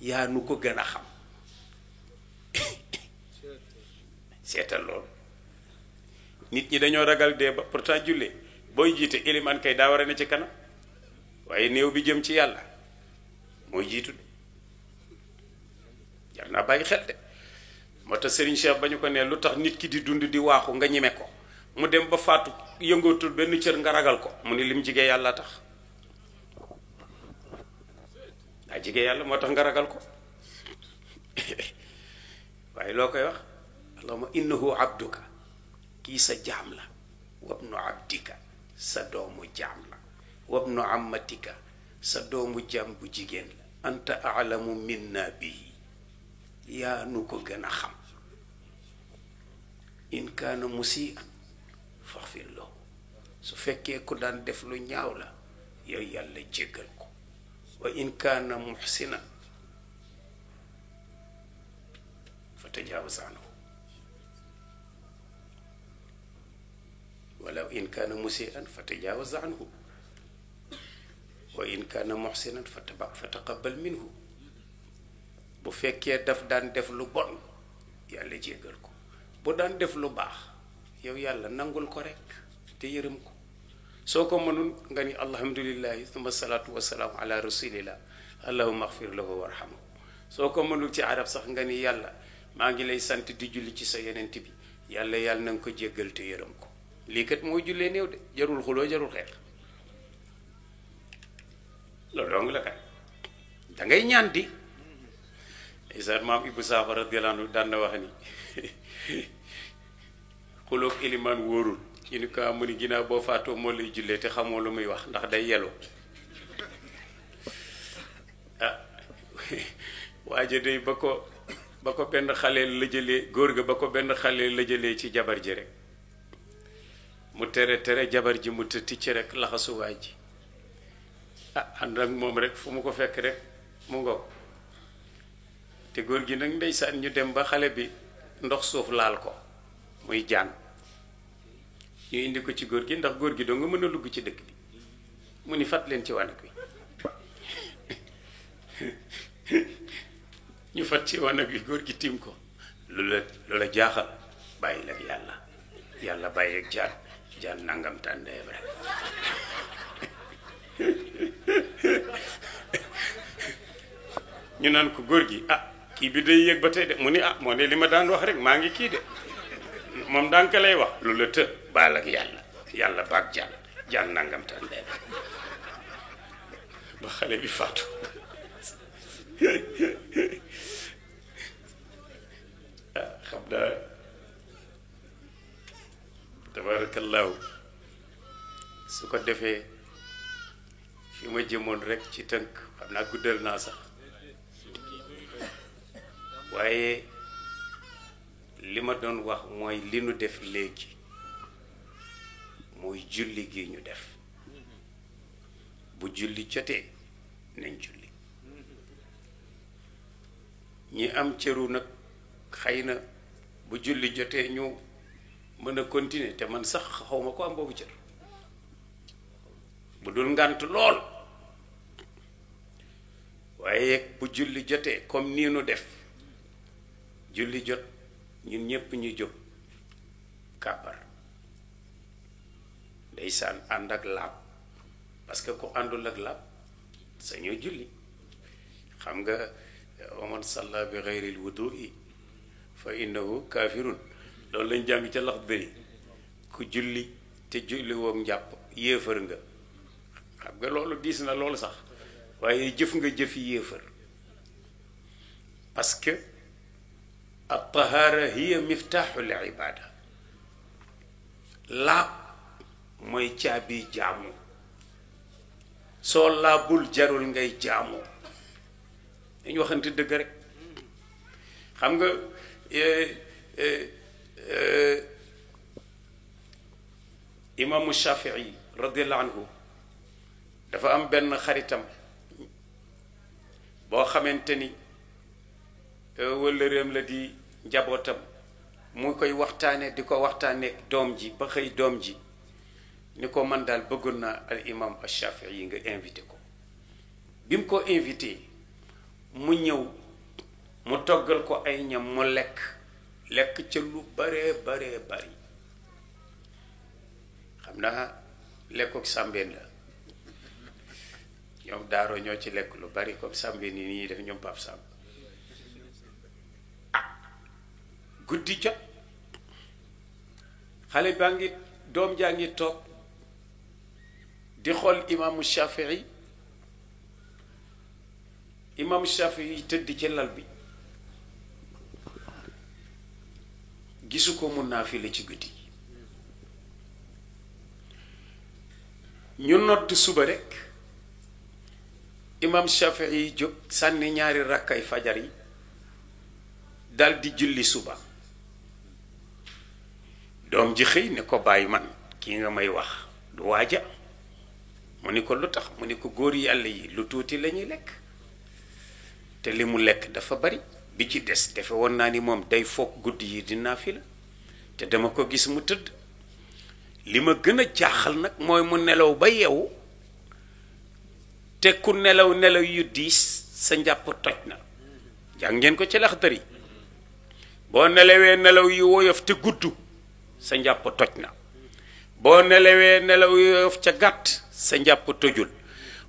yaa nu ko gën a xam seetal lool nit ñi dañoo ragal dee ba pourtant jullee booy jiite ilimaan kay daa war a ne ci kanam waaye néew bi jëm ci yàlla mooy jiitu de jar naa bàyyi xel de moo tax Serigne Cheikh ba ñu ko ne lu tax nit ki di dund di waaxu nga ñeme ko mu dem ba faatu yëngootul benn cër nga ragal ko mu ni lim jigee yàlla tax daa jigee yàlla moo tax nga ragal ko waaye loo koy wax allahumma innahu abduka kii sa jaam la wabnu abdika sa doomu jaam la wabnu ammatika sa doomu jaam bu jigéen la anta alamu minna bihi yaa nu ko gën a xam in kaana musian faxfir lahu su fekkee ku daan def lu ñaaw la yow yàlla jéggal ko wa in kaana muxsinan fa tajaawaz anhu wala in kaana musian fa tajaawaz anhu wa in kaana muxsinan fa taqabbal minhu bu fekkee daf daan def lu bon yàlla jéggal ko bu daan def lu baax yow yàlla nangul ko rek te yërëm ko soo ko mënul nga ni alhamdulillahi thumma salaatu wasalaamu ala rasulillah allahumma axfir lahu warhamhu soo ko mënul ci arab sax nga ni yàlla maa ngi lay sant di julli ci sa yonent bi yàlla na nga ko jéggal te yërëm ko lii kat mooy jullee néew de jarul xuloo jarul xeex loolu dong la kat dangay ñaan di isaan maam Ibou Sakho radiyallahu anhu daan na wax ni xuloog ilimaan wóorul ñu ni ko mu ni ginnaaw boo faatoo moo lay jullee te xamoo lu muy wax ndax day yeloo ah waaja day ba ko benn xale la jëlee góor ga ba ko benn xale la jëlee ci jabar ji rek mu tere jabar ji mu ticc rek laxasuwaay ji ah ànd ak moom rek fu mu ko fekk rek mu ngoog te góor gi nag ndeysaan ñu dem ba xale bi ndox suuf laal ko muy jaan ñu indi ko ci góor gi ndax góor gi doo nga mën a lugg ci dëkk bi mu ni fat leen ci wanag wi ñu fat ci wanag wi góor gi tiim ko lu la jaaxal bàyyi la yàlla bàyyi ak jaan nangam tàndeeb rek ñu naan ko góor gi ah kii bi day yéeg ba tey de mu ni ah moo ne li ma daan wax rek maa ngi kii de moom daan ka lay wax lu la të baal ak yàlla baag jaan nangam tàndeeb ba xale bi faatu xam naa tabarakallahu su ko defee fi ma jëmoon rek ci tënk xam naa guddal naa sax waaye li ma doon wax mooy li nu def léegi mooy julli gi ñu def bu julli jotee nañ julli ñi am cëru nag xëy na bu julli jotee ñu mën a continuer te man sax xawma ko am boobu cër bu dul ngànt lool waaye bu julli jotee comme nii nu def julli jot ñun ñépp ñu jóg kàbbar ndeysaan ànd ak laab parce que ku àndul ak laab sañoo julli xam nga waman salla bi xeyril wudui fa innahu kaafirun loolu lañ jàng ca Laxdari ku julli te julli woog njàpp yéefar nga xam nga loolu diis na loolu sax waaye jëf nga jëfi yéefar parce que at-tahaara hiya miftaaxul ibaada laab mooy caabi jaamu soo laabul jarul ngay jaamu dañu waxante dëgg rek xam nga imaamu Shafii radiallahu anhu dafa am benn xaritam boo xamante ni wëllëreem la di njabootam mu koy waxtaane di ko waxtaane doom ji ba xëy doom ji ni ko man daal bëggoon naa al imam Shafii yi nga invité ko bi mu ko invité mu ñëw mu toggal ko ay ñam mu lekk ca lu baree bari xam naa lekkook sàmbeen la ñoom daaro ñoo ci lekk lu bari comme sàmbeen yi nii def ñoom Pape Samb guddi jot xale baa ngi doom jaa ngi toog di xool imaamu Shafii tëdd ci lal bi gisu ko mun naa fi la ci guddi ñu nodd suba rekk imaam Shafii jóg sànni ñaari rakkay fajar yi dal di julli suba doom ji xëy ne ko bàyyi man kii nga may wax du waaja mu ni ko lu tax mu ni ko góor yàlla yi lu tuuti lañuy lekk te li mu lekk dafa bari bi ci des defe woon naa ni moom day foog guddi yi dinaa fi la te dama ko gis mu tëdd li ma gën a jaaxal nag mooy mu nelaw ba yeewu te ku nelaw yu diis sa njàpp toj na jàng ngeen ko ci Laxdari boo nelawee nelaw yu woyof te gudd sa njàpp toj na boo nelawee nelaw yu woyof ca gàtt sa njàpp tojul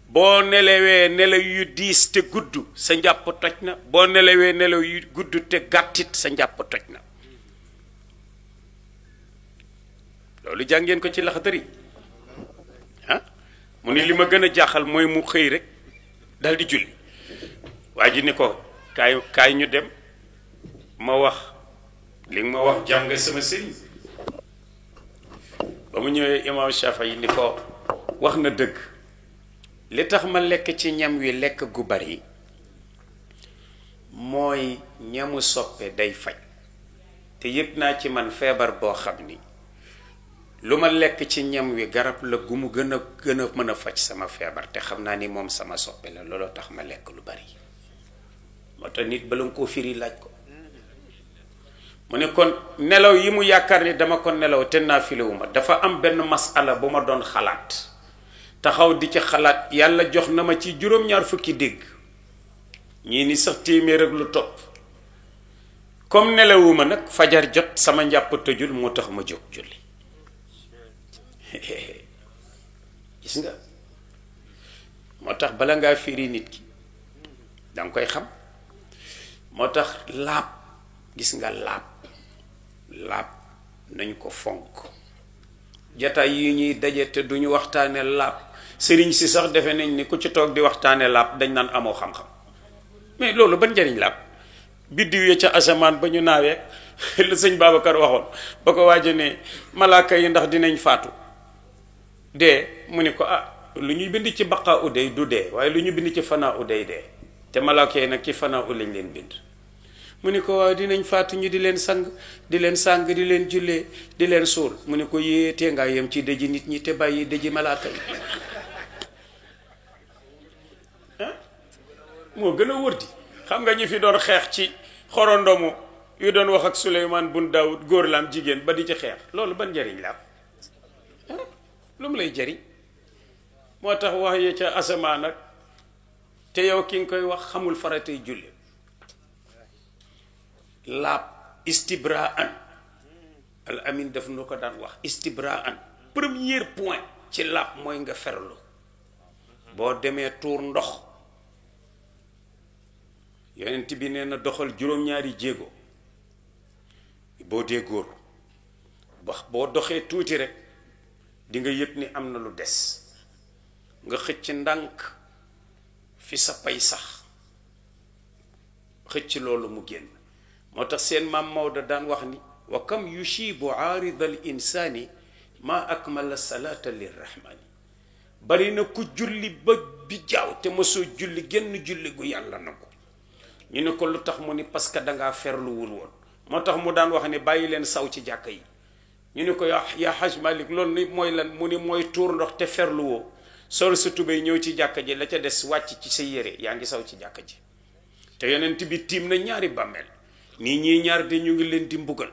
boo nelawee nelaw yu diis te gudd sa njàpp toj na boo nelawee nelaw yu gudd te gàttit sa njàpp toj na loolu jàngeen ko ci Laxdari ah mu ni li ma gën a jaaxal mooy mu xëy rek dal di julli waa ji ni ko kaay ñu dem ma wax li nga ma wax jàng sama sëriñ ba mu ñëwee imaam Shafii ni ko wax na dëgg li tax ma lekk ci ñam wi lekk gu bari mooy ñamu soppe day faj te yëg naa ci man feebar boo xam ni lu ma lekk ci ñam wi garab la gu mu gën a mën a faj sama feebar te xam naa ni moom sama soppe la looloo tax ma lekk lu bari moo tax nit bala nga koo firi laaj ko mu ne kon nelaw yi mu yaakaar ni dama ko nelaw te naafilewuma dafa am benn masala bu ma doon xalaat taxaw di ci xalaat yàlla jox na ma ci juróom-ñaar fukki dégg ñii ni sax téeméer ak lu topp comme nelawuma nag fajar jot sama njàpp tëjul moo tax ma jóg julli gis nga moo tax bala ngaa firi nit ki danga koy xam moo tax laab gis nga laab nañ ko fonk jataay yi ñuy daje te duñu waxtaane laab sëriñ si sax defe nañ ni ku ci toog di waxtaane laab dañ naan amoo xam-xam mais loolu ban njariñ laab biddiw ya ca asamaan ba ñu naawee la sëñ Babacar waxoon ba ko waaje ne malaaka yi ndax dinañ faatu dee mu ni ko lu ñuy bind ci baqaa u day du dee waaye lu ñu bind ci fanaa u day dee te malaaka yi nag ci fanaa u lañ leen bind mu ni ko waaw dinañ faatu ñu di leen sang di leen sàng di leen jullee di leen suul mu ni ko yéetee ngaa yem ci dëji nit ñi te bàyyi dëji malaaka yi moo gën a wër di xam nga ñi fi doon xeex ci xorondomu yu doon wax ak Suleymaan bun Daawud góor la am jigéen ba di ci xeex loolu ban njariñ la lu mu lay jariñ moo tax wax ye ca asamaan nag te yow ki nga koy wax xamul faratay julli laab istibraan al amin daf nu ko daan wax istibraan premier point ci laab mooy nga ferlu boo demee tuur ndox yonent bi nee na doxal juróom-ñaari jéego boo dee góor wax boo doxee tuuti rek di nga yëg ni am na lu des nga xëcc ndànk fi sa pay sax xëcc loolu mu génn moo tax seen maam Maodo daan wax ni wa kam yushibu aarida al insaani ma akmala salaata lirrahmani bari na ku julli ba bi jaaw te mosoo julli génn julli gu yàlla na ko ñu ne ko lu tax mu ni parce que dangaa ferluwul woon moo tax mu daan wax ni bàyyi leen saw ci jàkka yi ñu ne ko yaa Haj Malik loolu ni mooy lan mu ni mooy tuur ndox te ferluwoo sol sa tubéy ñëw ci jàkka ji la ca des wàcc ci sa yére yaa ngi saw ci jàkka ji te yonent bi tiim na ñaari bàmmeel nii ñii ñaar de ñu ngi leen di mbugal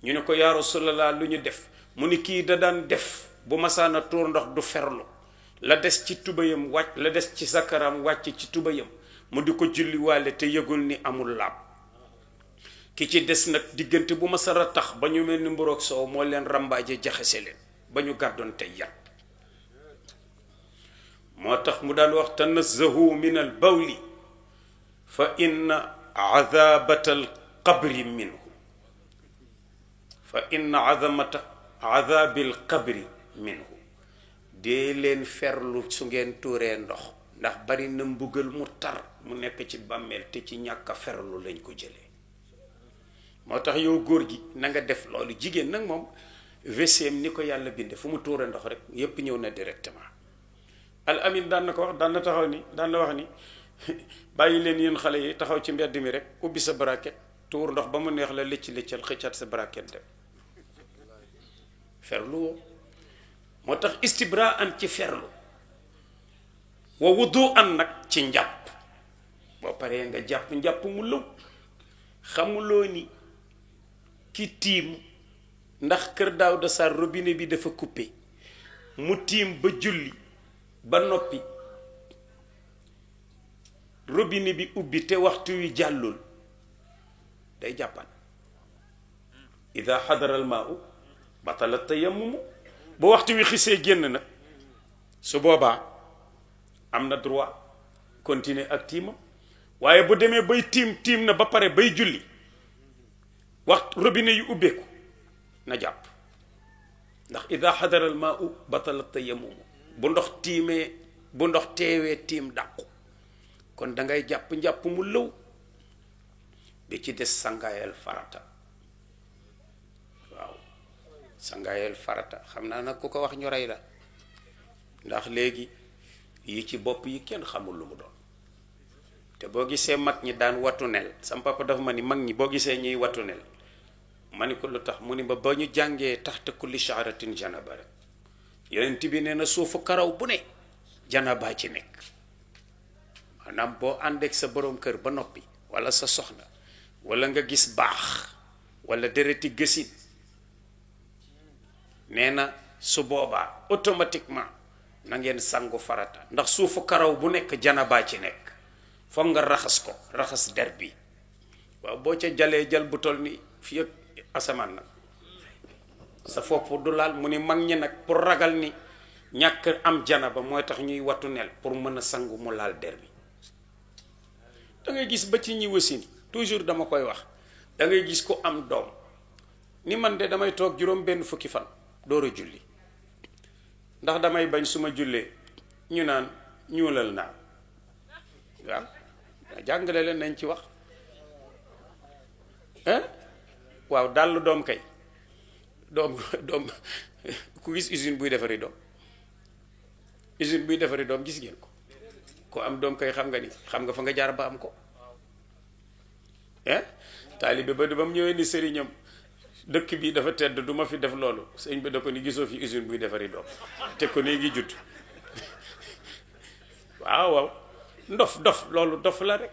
ñu ne ko yaa Rasulallah lu ñu def mu ni kii da daan def bu masaana tuur ndox du ferlu la des ci tubayam wàcc la des ci sakaram wàcc ci tubayam mu di ko julliwaale te yëgul ni amul laab ki ci des nag diggante bu masara tax ba ñu mel ni mburoog soow moo leen rambaaje jaxase leen ba ñu gàddoon tey yat moo tax mu daan wax tanazzahu min al bawli fa inna azabata al qabri minhu fa inna azamata azabil qabri minhu dee leen ferlu su ngeen tuuree ndox ndax bari na mbugal mu tar mu nekk ci bàmmeel te ci ñàkk a ferlu lañ ko jëlee moo tax yow góor gi na nga def loolu jigéen nag moom WCM ni ko yàlla binde fu mu tuuree ndox rek yépp ñëw na directement al amin daan na ko wax daan na taxaw ni daan na wax ni bàyyi leen yéen xale yi taxaw ci mbedd mi rek ubbi sa braquette tuur ndox ba mu neex la lëccal xëccaat sa braquette dem ferlu woo moo tax istibra an ci ferlu wa wudu an nag ci njàpp boo paree nga jàpp njàpp mu lëw xamuloo ni ki tiim ndax kër Daawda Sarr robinet bi dafa coupé mu tiim ba julli ba noppi robinet bi ubbi te waxtu wi jàllul day jàppan ida xadara al maau batala tayammumu bu waxtu wi xisee génn nag su boobaa am na droit continuer ak tiimam waaye bu demee bay tiim na ba pare bay julli waxtu robinet yu ubbeeku na jàpp ndax ida xadara al maau batala tayammumu bu ndox teewee tiim dàqu kon da ngay jàpp njàpp mu lëw bi ci des sangaayal farata waaw sangaayal farata xam naa nag ku ko wax ñu rey la ndax léegi yi ci bopp yi kenn xamul lu mu doon te boo gisee mag ñi daan watu nel sam papa dafa ma ni mag ñi boo gisee ñuy watu nel ma ni ko lu tax mu ni ba ñu jàngee taxta kulli sha'ratin janaba rek yonent bi nee na suufu karaw bu ne janaba ci nekk maanaam boo àndeek sa boroom kër ba noppi wala sa soxna wala nga gis baax wala dereti gësin nee na su boobaa automatiquement na ngeen sangu farata ndax suufu karaw bu nekk janaba ci nekk foog nga raxas ko raxas der bi waaw boo ca jalee jal bu toll ni fii ak asamaan nag sa fopp du laal mu ni mag ñi nag pour ragal ni ñàkk am janaba mooy tax ñuy wattu nel pour mën a sangu mu laal der bi da ngay gis ba ci ñi wasin toujours dama koy wax da ngay gis ko am doom ni man de damay toog juróom benn fukki fan door a julli ndax damay bañ su ma jullee ñu naan ñuulal naa waaw jàngale leen nañ ci wax waaw dàll doom kay doom ku gis usine buy defari doom usine buy defari doom gis ngeen ko ku am doom kay xam nga fa nga jaar ba am ko taalibe ba mu ñëwee ni sëriñam dëkk bi dafa tedd du ma fi def loolu sëñ bi da ko ni gisoo fi usine buy defari doom te ko nii ngi judd waaw dof loolu dof la rek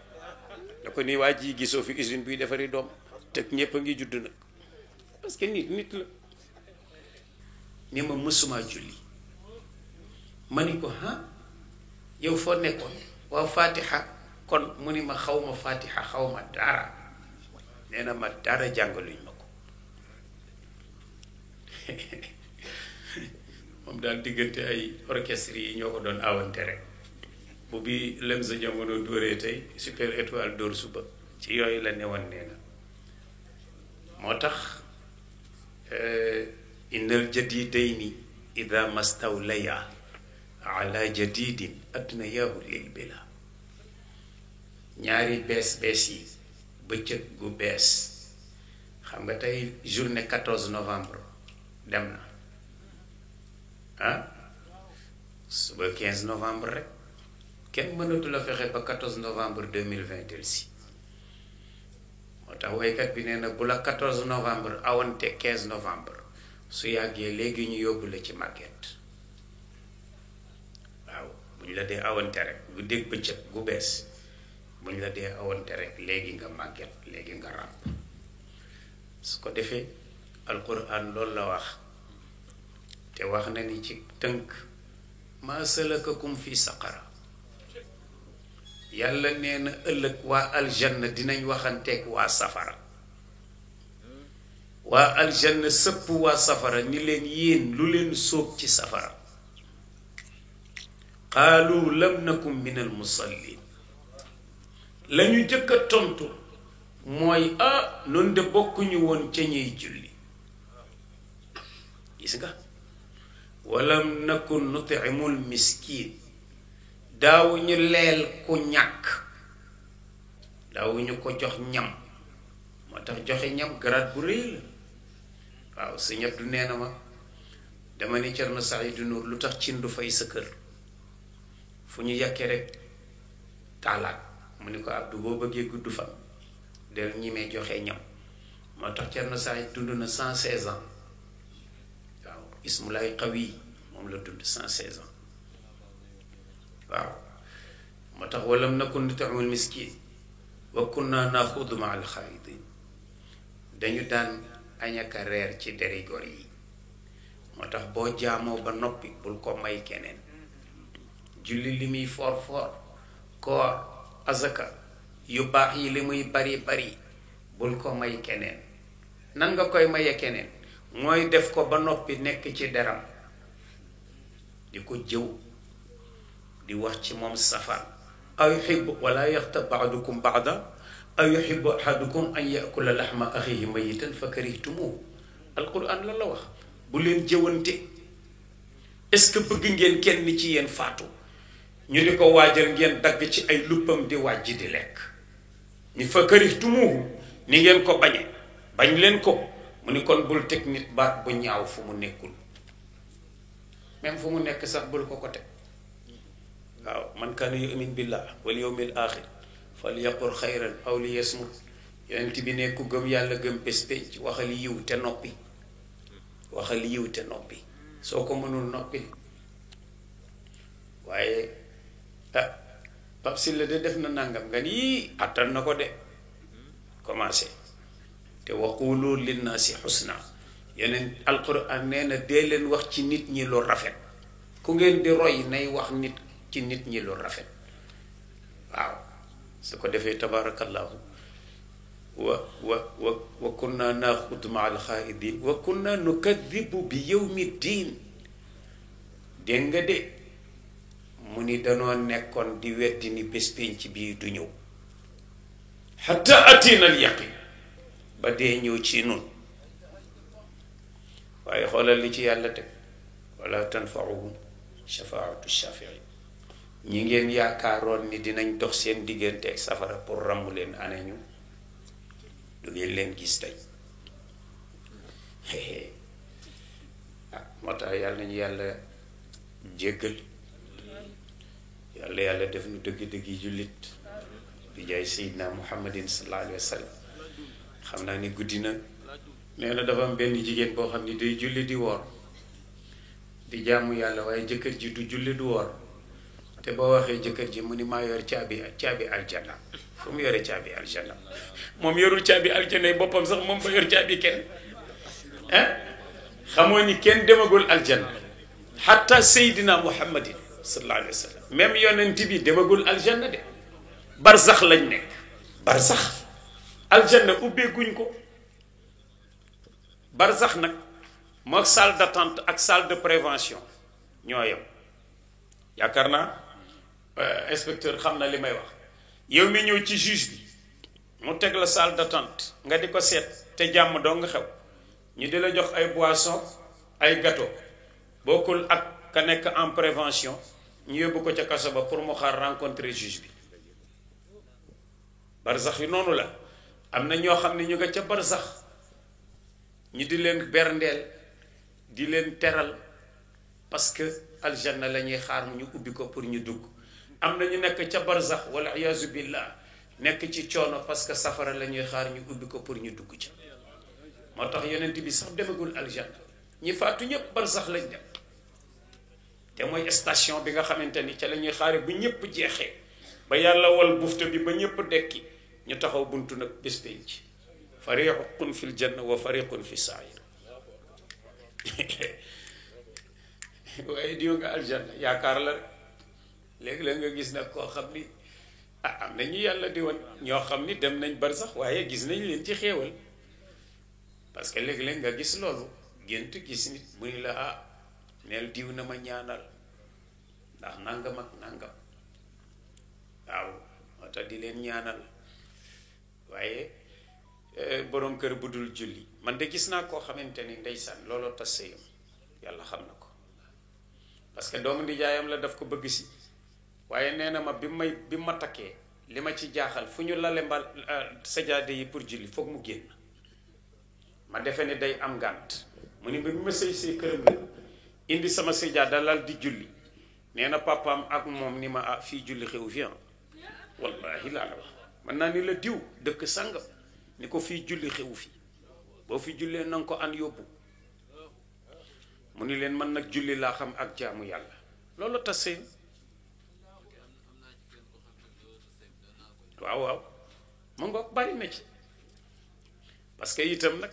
da ko nii waa ji gisoo fi usine buy defari doom te ñépp a ngi judd nag parce que nit la ni ma mësuma julli ma ni ko yow foo nekkoon waaw fatiha kon mu ni ma xaw ma fatiha xaw ma dara nee na ma dara jàngaluñ ma ko moom daal diggante ay orchestre yi ñoo ko doon awante rek bu bi lem sa jamono dóoree tey super étoile dóor suba ci yooyu la newoon nee na moo tax innal jadidayni ida mastawlaya ala jadidin adnayahu lil bila ñaari bees yi bëccëg gu bees xam nga tey journée 14 novembre dem na suba 15 novembre rek kenn mënatu la fexe ba 14 novembre 2020 del si moo tax woykat bi nee na bu la 14 novembre awante 15 novembre su yàggee léegi ñu yóbbu la ci màgget waaw bu ñu la dee awante rek bu dégg bëccëg gu bees bu ñu la dee awante rek léegi nga màgget léegi nga ràbb su ko defee alquran loolu la wax te wax na ni ci tënk maa salakakum fi saqara yàlla nee na ëllëg waa aljanna dinañ waxanteeg waa safara waa aljanna sëpp waa safara ni leen yéen lu leen sóob ci safara qaalu lam nakum min al musallin lañu jëkk a tontu mooy noonu de bokkuñu woon ca ñuy julli gis nga walam nakun nutimul miskin daawuñu leel ku ñàkk daawuñu ko jox ñam moo tax joxe ñam garaat bu rëy la waaw sa ñett du nee na ma dama ni Cerno Saydu Nuur lu tax cin du fay sa kër fu ñu yàkkee rek taalaat mu ni ko Abdu boo bëggee gudd fan del ñimee joxe ñam moo tax Cerno Saydu dund na 116 ans waaw ismulaay qawi moom la dund 116 ans waaw moo tax walam nakun nutimul miskin wa kunna naxudu ma al xaayidin dañu daan añaka reer ci deri gor yi moo tax boo jaamoo ba noppi bul ko may keneen julli li muy foor foor koor azaka yu baax yi li muy bari bari bul ko may keneen nan nga koy maye keneen mooy def ko ba noppi nekk ci deram di ko jëw di wax ci moom safar aw yuhibbu wala yaxtab ba'dukum ba'da aw yuhibbu ahadukum an yakula laxma axihi mayitan fa karihtumuhu alquran lan la wax bu leen jëwante est-ce que bëgg ngeen kenn ci yéen faatu ñu di ko waajal ngeen dagg ci ay luppam di wàjj di lekk ni fa karihtumuhu ni ngeen ko bañe bañ leen ko mu ni kon bul teg nit baat bu ñaaw fu mu nekkul même fu mu nekk sax bul ko ko teg waaw man kaana yu'min billah wal yawmil aaxir falyaqul xayran aw liyasmut yonent bi ne ku gëm yàlla gëm bés pénc waxal yiw te noppi waxal yiw te noppi soo ko mënul noppi waaye Pape Sylla de def na nangam nga ni attan na ko de commencé te waqulu linnaasi xusna yeneen alquran nee na dee leen wax ci nit ñi lu rafet ku ngeen di roy nay wax nit ci nit ñi lu rafet waaw su ko defee tabarakallahu wa kunna naxudu ma alxaidin wa kunna nukadibu bi yawmi diin dégg nga de mu ni danoo nekkoon di weddi ni bés pénc bii du ñëw xatta atina al yaqin ba dee ñëw ci nun waaye xoolal li ci yàlla teg wala tanfauhum shafaatu shafiin ñi ngeen yaakaaroon ni dinañ dox seen diggante ak safara pour ràmm leen ane ñu du ngeen leen gis tey moo tax yàlla nañu yàlla jéggal yàlla def nu dëgg-dëgg yi jullit di jaay Seydina Muhammadin sallallahu alayhi wa sallam xam naa ni guddi na nee na dafa am benn jigéen boo xam ni day julli di woor di jaamu yàlla waaye jëkkër ji du julli du woor te boo waxee jëkkër ji mu ni maa yor caabi aljanna fu mu yore caabi aljanna moom yorul caabi aljanna yi boppam sax moom ba yor caabi kenn xamoo ni kenn demagul aljanna xatta Seydina Muhammadin sallallahu alayhi wa sallam même yonent bi demagul aljanna de barsax lañ nekk barsax aljanna ubbeeguñ ko barsax nag moo salle d'attente ak salle de prévention ñoo yem yaakaar naa inspecteur xam na li may wax yow mi ñëw ci juge bi mu teg la salle d'attente nga di ko seet te jàmm doo nga xew ñu di la jox ay boissons ay gâteau bokkul ak ka nekk en prévention ñu yóbbu ko ca kaso ba pour mu xaar rencontrer juge bi barsax yi noonu la am na ñoo xam ne ñu nga ca barsax ñu di leen berndeel di leen teral parce que aljanna la ñuy xaar ñu ubbi ko pour ñu dugg am na ñu nekk ca barsax wala iyaazu billah nekk ci coono parce que safara la ñuy xaar ñu ubbi ko pour ñu dugg ca moo tax yonent bi sax demagul aljanna ñi faatu ñëpp barsax lañ dem te mooy station bi nga xamante ni ca la ñuy xaare bu ñëpp jeexee ba yàlla wal bufta bi ba ñëpp dekki ñu taxaw buntu nag bés penc fariqun fil janna wa fariqun fi sair waaye diw nga aljanna yaakaar la rek léegi la nga gis nag koo xam ni am na ñu yàlla di woon ñoo xam ni dem nañ bar sax waaye gis nañ leen ci xéewal parce que léeg-léeg nga gis loolu gént gis nit mu ni la neel diw na ma ñaanal ndax nangam ak nangam waaw moo tax di leen ñaanal waaye boroom kër bu dul julli man de gis naa koo xamante ni ndeysaan looloo tas sëyam yàlla xam na ko parce que doomu nijaayam la daf ko bëgg si waaye nee na ma bi ma takkee li ma ci jaaxal fu ñu lale mbal sajaade yi pour julli foog mu génn ma defe ne day am ngànt mu ni bi ma sëy këram la indi sama sajaada lal di julli nee na papaam ak moom ni ma fii julli xew fi wallahi laa la wax man naa ni la diw dëkk sàngam ni ko fii julli xewu fi boo fi jullee nanga ko an yóbbu mu ni leen man nag julli laa xam ak jaamu yàlla loolu tas sëy waaw mu ngoog bari na ci parce que itam nag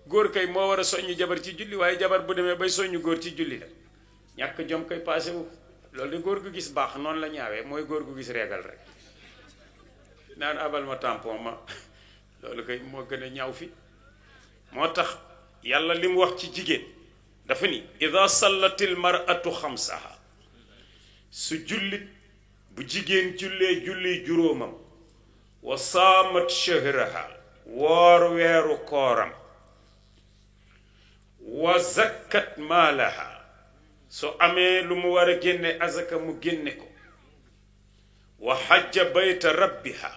góor kay moo war a soññu jabar ci julli waaye jabar bu demee bay soññu góor ci julli la ñàkk jom koy passé wu loolu de góor gu gis baax noonu la ñaawee mooy góor gu gis reegal rek naan abal ma tampon ma loolu kay moo gën a ñaaw fi moo tax yàlla li mu wax ci jigéen dafa ni ida sallatil mar'atu xamsaha su jullit bu jigéen julli juróomam wa saamat shahraha woor weeru kooram wa zakkat maalaha su amee lu mu war a génne azaka mu génne ko wa xajja bayta rabbiha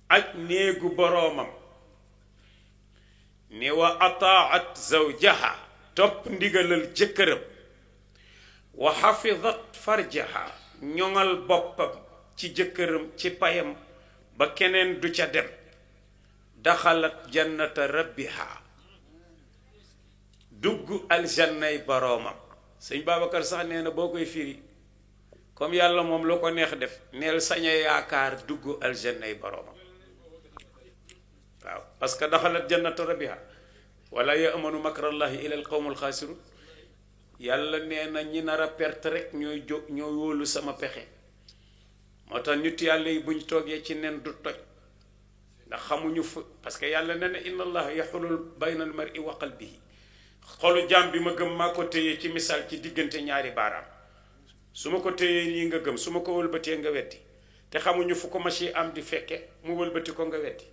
aj néegu boroomam ni wa ataat zawjaha topp ndigalal jëkkëram wa xafidat farjaha ñoŋal boppam ci jëkkëram ci payam ba keneen du ca dem daxalat jannata rabbiha dugg aljannay boroomam sëñ Babacar sax nee na boo koy firi comme yàlla moom lu ko neex def neel sañ a yaakaar dugg aljannay boroomam waaw parce que daxalat jannata rabbiha wala ya'manu makrallahi ila al qawmul xaasirun yàlla nee na ñi nar a perte rek ñooy wóolu sama pexe moo tax nit yàlla yi buñ toogee ci nen du toj ndax xamuñu fu parce que yàlla nee na inna allaha yaxulul bayna al mar'i wa qalbihi xolu jaam bi ma gëm maa ko téyee ci misaal ci diggante ñaari baaraam su ma ko téyee nii nga gëm su ma ko wëlbatee nga weddi te xamuñu fu ko machi am di fekke mu wëlbati ko nga weddi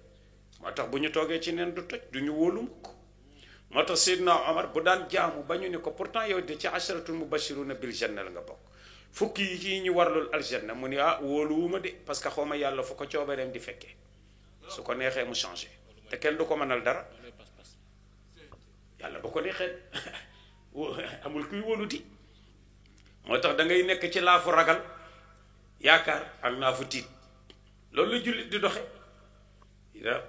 moo tax bu ñu toogee ci nen du toj du ñu wóolu mukk moo tax Seydina Omar bu daan jaamu ba ñu ne ko pourtant yow de ci asharatul mubashiruna bil janna la nga bokk fukki yi ñu warlul aljanna mu ni wóoluwuma de parce que xawma yàlla fu ko coobareem di fekkee su ko neexee mu changé te kenn du ko mënal dara yàlla bu ko neexee amul kuy wóoluti moo tax da ngay nekk ci laafu ragal yaakaar ak laafu tiit loolu la jullit di doxe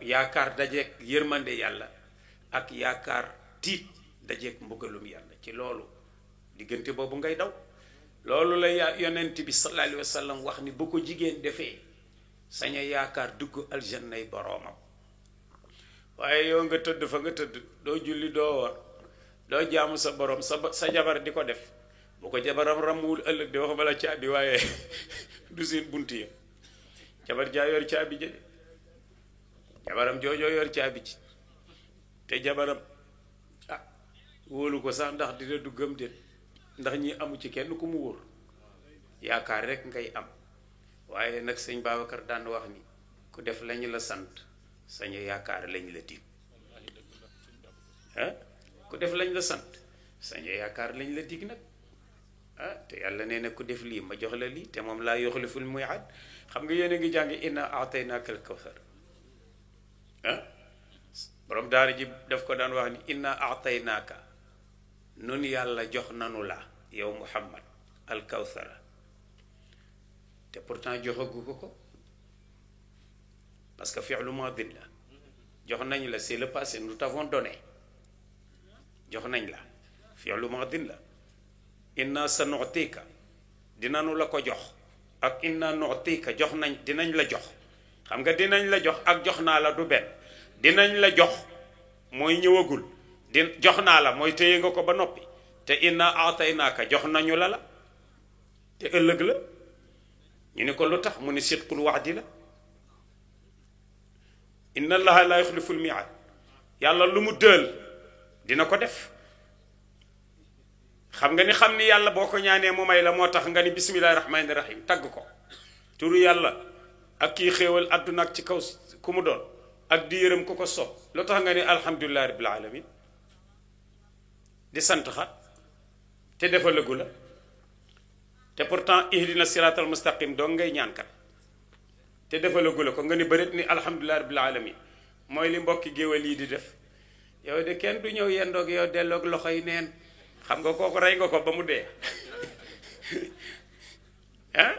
yaakaar dajeeg yërmande yàlla ak yaakaar tiit dajeeg mbugalum yàlla ci loolu diggante boobu ngay daw loolu la yonent bi sallallahu alayhi wa sallam wax ni bu ko jigéen defee sañ a yaakaar dugg aljannay boroomam waaye yow nga tëdd fa nga tëdd doo julli doo woor doo jaamu sa borom sa jabar di ko def bu ko jabaram ramuwul ëllëg di wax bala caabi waaye du seen bunt ya jabar jaa yor caabi ja jabaram joojoo yor caabi ci te jabaram wóolu ko sax ndax dina duggam déet ndax ñi amu ci kenn ku mu wóor yaakaar rek ngay am waaye nag sëñ Babacar daan wax ni ku def lañu la sant sañ yaakaar lañ la dig ku def lañ la sant sañ yaakaar lañ la dig nag te yàlla nee na ku def lii ma jox la lii te moom laa yuxliful mii'aad xam nga yéen a ngi jàng inna a'taynaaka al-kawsar borom daara ji daf ko daan wax ni inna a'taynaaka nun yàlla jox nanu la yow Muhammad al-kawsara te pourtant joxagu ko parce que fi'lu maadin la jox nañ la c'est le passé nous t'avons donné jox nañ la fi'lu maadin la inna sanu'tika dinañu la ko jox ak inna nu'tika jox nañ dinañ la jox xam nga dinañ la jox ak jox naa la du benn dinañ la jox mooy ñëwagul jox naa la mooy téye nga ko ba noppi te inna aataynaaka jox nañu la te ëllëg la ñu ne ko lu tax mu ne sidqul wa'di la inna allaha la yuxlifu lmiaad yàlla lu mu dël dina ko def xam ni yàlla boo ko ñaanee mu may la moo tax nga ni bismillahi rahmaani rahim tagg ko turu yàlla ak kii xéewal àdduna ak ci kaw ku mu doon ak di yërëm ku ko soob lu tax nga ni alhamdulillahi rabbil alamin di sant xat te defalagu la te pourtant ihdina siratal mustaqim doo ngay ñaan kat te defalagu la ko nga ni bërit ni alhamdulillahi rabbil alamin mooy li mbokki géwél yi di def yow de kenn du ñëw yendoog yow delloog loxo yi neen xam nga kooku rey nga ko ba mu dee ah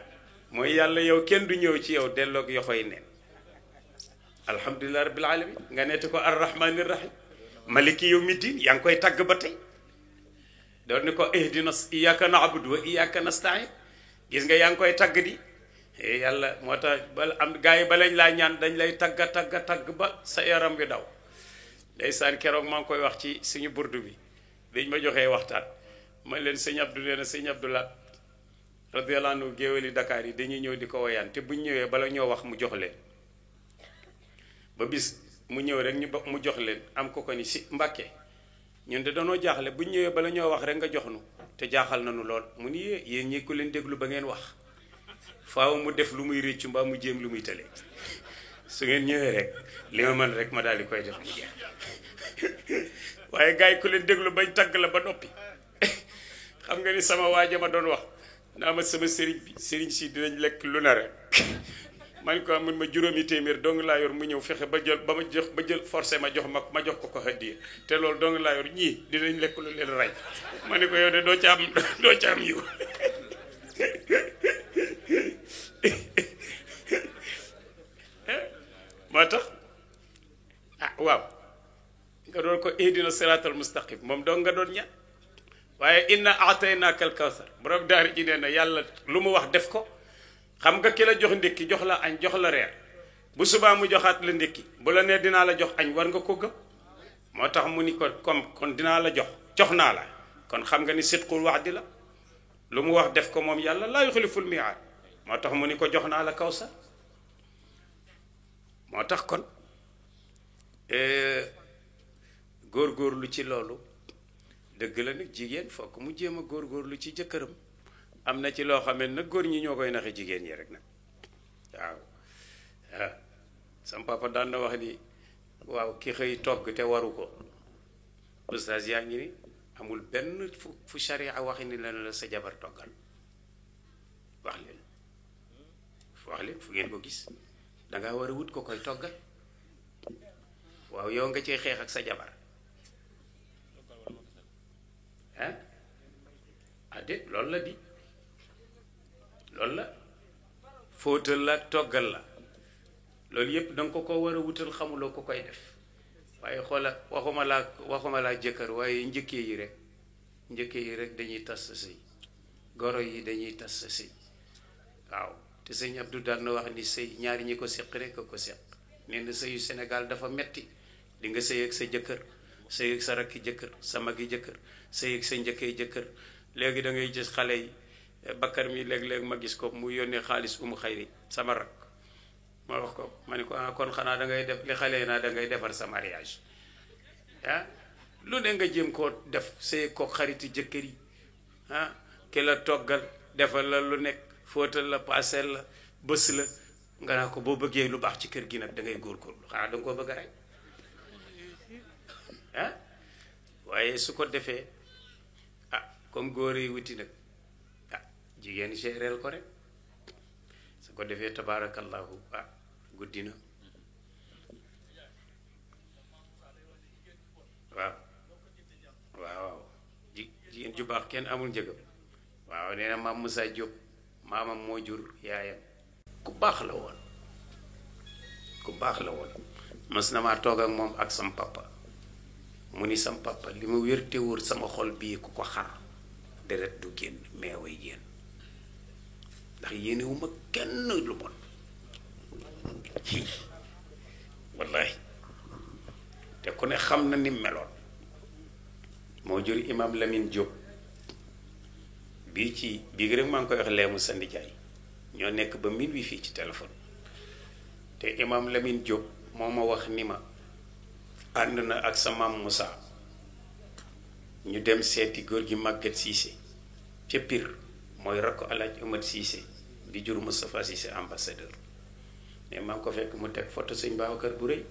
mooy yàlla yow kenn du ñëw ci yow delloog yoxo yi neen alhamdulillahi rabbil alamin nga netti ko arrahmanir rahim maliki yawmi din yaa ngi koy tagg ba tey doon ni ko ihdina iyyaka na'budu wa iyyaka nasta'in gis nga yaa ngi koy tagg di yàlla moo tax bala am gars yi ba lañ laa ñaan dañ lay tagg ba sa yaram bi daw ndeysaan keroog maa ngi koy wax ci suñu burdu bi dañ ma joxee waxtaan man leen sëñ Abdou nee na sëñ Abdoulaat radiyallahu anhu géwéli Dakar yi dañuy ñëw di ko woyaan te buñ ñëwee bala ñoo wax mu jox leen ba bis mu ñëw rek mu jox leen am ko ni si Mbàkke ñun de danoo jaaxle buñ ñëwee bala ñoo wax rek nga jox nu te jaaxal nañu lool mu ni yéen ñi ko leen déglu ba ngeen wax faaw mu def lu muy réccu mbaa mu jéem lu muy tële su ngeen ñëwee rek li ma mën rek ma daal di koy def mu jeex waaye gars yi ku leen déglu bañ tagg la ba noppi xam nga ni sama waaja ma doon wax naa ma sama sëriñ si dinañ lekk lu na rek man ko mun ma juróomi téeméer dong laa yor mu ñëw fexe ba jël forcé ma jox ko hadiya te loolu dong laa yor ñii dinañ lekk lu leen rey ma ne ko yow de doo ca am yiw moo tax waaw nga doon ko ihdina siratal mustaqim moom dong nga doon ñaan waaye inna aataynaaka al kawsar borom daari ji nee na yàlla lu mu wax def ko xam nga ki la jox ndékki jox la añ jox la reer bu subaa mu joxaat la ndékki bu la nee dinaa la jox añ war nga ko gëm moo tax mu ni ko kon dinaa la jox naa la kon xam nga ni sidqul wa'di la lu mu wax def ko moom yàlla laa yuxliful mi'aad moo tax mu ni ko jox naa la kawsar moo tax kon góorgóorlu ci loolu dëgg la nag jigéen fokk mu jéem a góorgóorlu ci jëkkëram am na ci loo xam ne nag góor ñi ñoo koy naxe jigéen ñi rek nag waaw sam papa daan na wax ni waaw ki xëy togg te waru ko ustaas yaa ngi ni amul benn fu sharia waxi ni la sa jabar toggal wax leen fu ngeen ko gis dangaa war a wut ko koy toggal waaw yow nga cee xeex ak sa jabar déet loolu la di loolu la fóotal la toggal la loolu yépp danga ko war a wutal xamuloo ko koy def waaye xoola waxuma laa jëkkër waaye njëkkee yi rek dañuy tas sa sëy goro yi dañuy tas sa sëy waaw te sëñ Abdou daan na wax ni sëy ñaari ñi ko séq rek ko séq nee na sëyu Sénégal dafa metti di nga sëy ak sa jëkkër sëy ak sa rakki jëkkër sa magi jëkkër sëy ak sa njëkkee jëkkër léegi da ngay gis xale yi bakkar mi léeg-léeg ma gis ko mu yónnee xaalis xayri sama rak ma wax ko ma ne ko kon xanaa da ngay def li xale yi naa da ngay defar sa mariage lu ne nga jéem koo def sëy ko xariti jëkkër yi ki la toggal defal la lu nekk fóotal la paaseel la bës la nga naa ko boo bëggee lu baax ci kër gi nag da ngay góorgóorlu xanaa da nga koo bëgg rek waaye su ko defee comme góor yi wuti nag jigéen géreel ko rek su ko defee tabaarakallahu guddi na waaw jigéen ju baax kenn amul njëgam waaw nee na maam Moussa Diop maamam moo jur yaayam ku baax la woon mës na maa toog ak moom ak sam papa mu ni sam papa li ma wér te wóor sama xol bii ku ko xar deret du génn meeway génn ndax yéenewuma kenn lu bon wallahi te ku ne xam na ni meloon moo jur imam Lamine Diop bii ci bii rek maa ngi koy wax leemu sa ndijaay ñoo nekk ba minuit fii ci téléphone te imam Lamine Diop moo ma wax ni ma ànd na ak sa maam Moussa ñu dem seeti góor gi Maguette Cissé ca Pire mooy rakk Alaaji Omar Cissé bi jur Moustapha Cissé ambassadeur mais maa ngi ko fekk mu teg photo sëñ Babacar bu rëy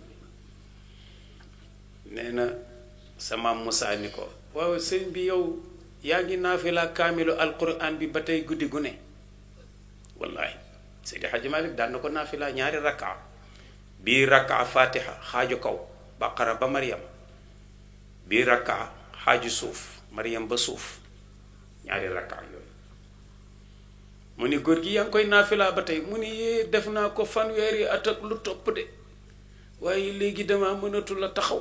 nee na sa maam Moussa ni ko waaw sëñ bi yow yaa ngi naafila kaamilu alquran bi ba tey guddi gu ne wallahi Seydi Hadji Malick daan na ko naafila ñaari rakka bii rakka fatiha xaaju kaw baqara ba Mariam bii rakka xaaju suuf Mariam ba suuf ñaari rakka yooyu mu ni góor gi yaa ngi koy naafila ba tey mu ni yee def naa ko fanweeri at ak lu topp de waaye léegi dama mënatul a taxaw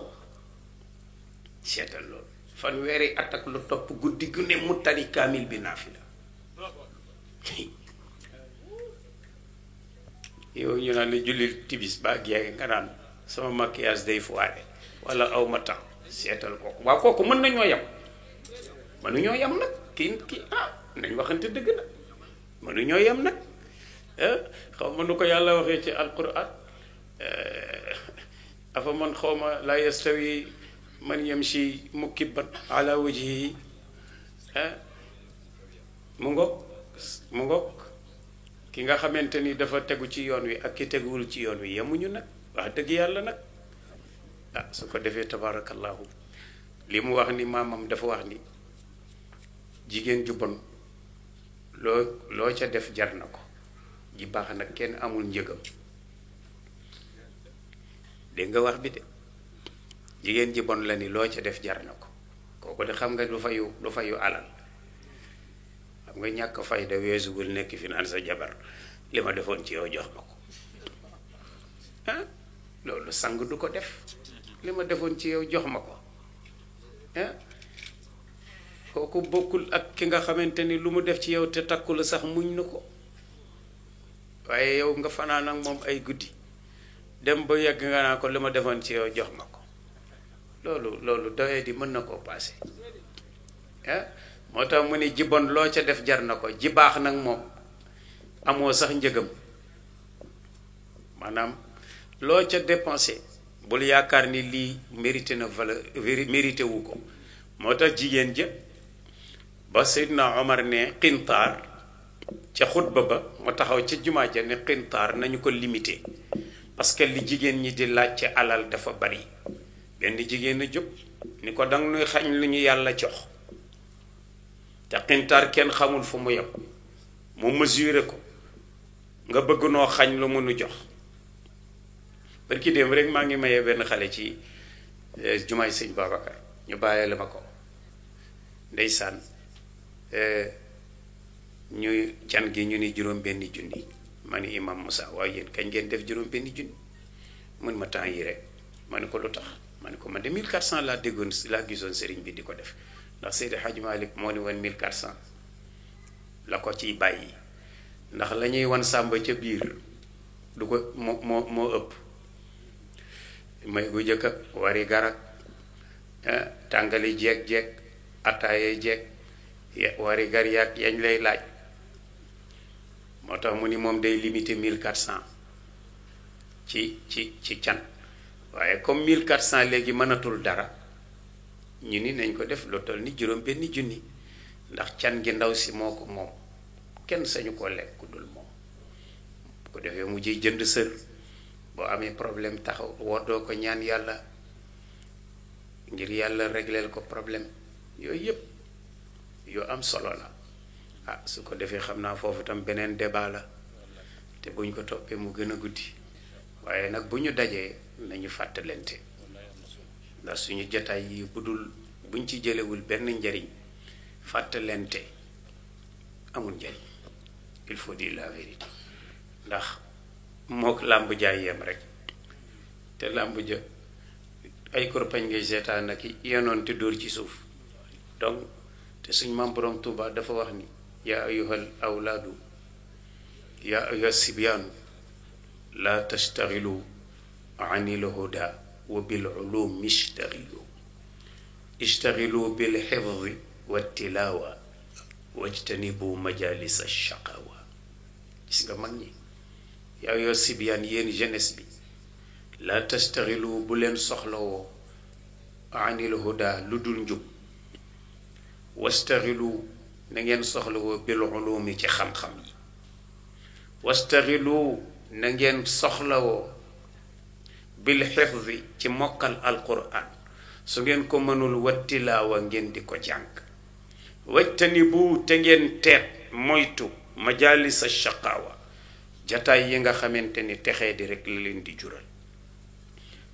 seetal loolu fanweeri at ak lu topp guddi gu ne mu tari kaamil bi naafila yow ñu naan la julli tibis ba gee nga naan sama maquillage day foire wala aw ma temps seetal kooku waaw kooku mën nañoo yem mënuñoo yem nag kii nañ waxante dëgg nag mënuñoo yem nag xaw ma nu ko yàlla waxee ci alquran afa man xaw ma la yastawi man yamshi mukibban ala wajhihi mu ngoog ki nga xamante ni dafa tegu ci yoon wi ak ki teguwul ci yoon wi yemuñu nag wax dëgg yàlla nag su ko defee tabarakallahu li mu wax ni maamam dafa wax ni jigéen ju bon loo ca def jar na ko ji baax nag kenn amul njëgam dégg nga wax bi de jigéen ji bon la ni loo ca def jar na ko kooku de xam nga du fayu alal xam nga ñàkk fayda weesuwul nekk fi naan sa jabar li ma defoon ci yow jox ma ko loolu sang du ko def li ma defoon ci yow jox ma ko kooku bokkul ak ki nga xamante ni lu mu def ci yow te takku la sax muñ na ko waaye yow nga fanaan ak moom ay guddi dem ba yegg nga naa ko li ma defoon ci yow jox ma ko loolu doye di mën na koo paase moo tax mu ne ji bon loo ca def jar na ko ji baax nag moom amoo sax njëgam maanaam loo ca dépensé bul yaakaar ni lii mérité na valeur mérité wu ko moo tax jigéen ja ba Seydina Omar ne xintaar ca xutba ba mu taxaw ca jumaa ja ne xintaar nañu ko limité parce que li jigéen ñi di laaj ci alal dafa bari benn jigéen a jóg ni ko danga nuy xañ lu ñu yàlla jox te xintaar kenn xamul fu mu yem mu mesuré ko nga bëgg noo xañ lu mënu jox barki dem rek maa ngi mayee benn xale ci jumaay sëñ Babacar ñu bàyyee la ma ko ndeysaan ñuy can gi ñu ni juróom benn junni ma ni imam Moussa waaye yéen kañ ngeen def juróom benn junni mën ma temps yi rek ma ne ko lu tax ma ne ko man de 1400 laa déggoon laa gisoon sëriñ bi di ko def ndax Seydi Hadji Malick moo ni woon 1400 la ko ciy bàyyi ndax la ñuy wan sàmba ca biir du ko moo ëpp may gu jëkk ak wari garak tàngali jeeg attaaye jeeg wari gar yaag yañ lay laaj moo tax mu ni moom day limité 1400 ci can waaye comme 1400 léegi mënatul dara ñu ni nañ ko def lu toll ni juróom benn junni ndax can gi ndaw si moo ko moom kenn sañu koo lekk ku dul moom bu ko defee mu jiy jënd sër boo amee problème taxaw woddoo ko ñaan yàlla ngir yàlla régleel ko problème yooyu yëpp yu am solo la su ko defee xam naa foofu tam beneen débat la te buñ ko toppee mu gën a guddi waaye nag bu ñu dajee nañu fàttalente ndax suñu jotaay yi buñ ci jëlewul benn njariñ fàttalente amul njariñ il faut dire la vérité ndax mook làmb jaay yem rek te làmb ja ay korpañ ngay seetaan ak yenoon te dóor ci suuf donc te suñ maam borom Tuuba dafa wax ni yaa ayyuhal awlaadu yaa ayyuha sibyaanu laa tastaxilu anil huda wa bil ulum ishtaxilu bil xifdi wa tilaawa wajtanibu majalisa shaqawa. gis nga mag ñi yaa yoo sibyaan yéen jeunesse bi la tastaxilu bu leen soxlawoo anil huda lu dul njub wastaxilu na ngeen soxlawoo bil ulumi ci xam-xam yi wastaxilu na ngeen soxlawoo bil xifdi ci mokkal alquran su ngeen ko mënul wattilaawa ngeen di ko jàng wajtanibu te ngeen teet moytu majalisa shaqaawa jataay yi nga xamante ni texee di rek la leen di jural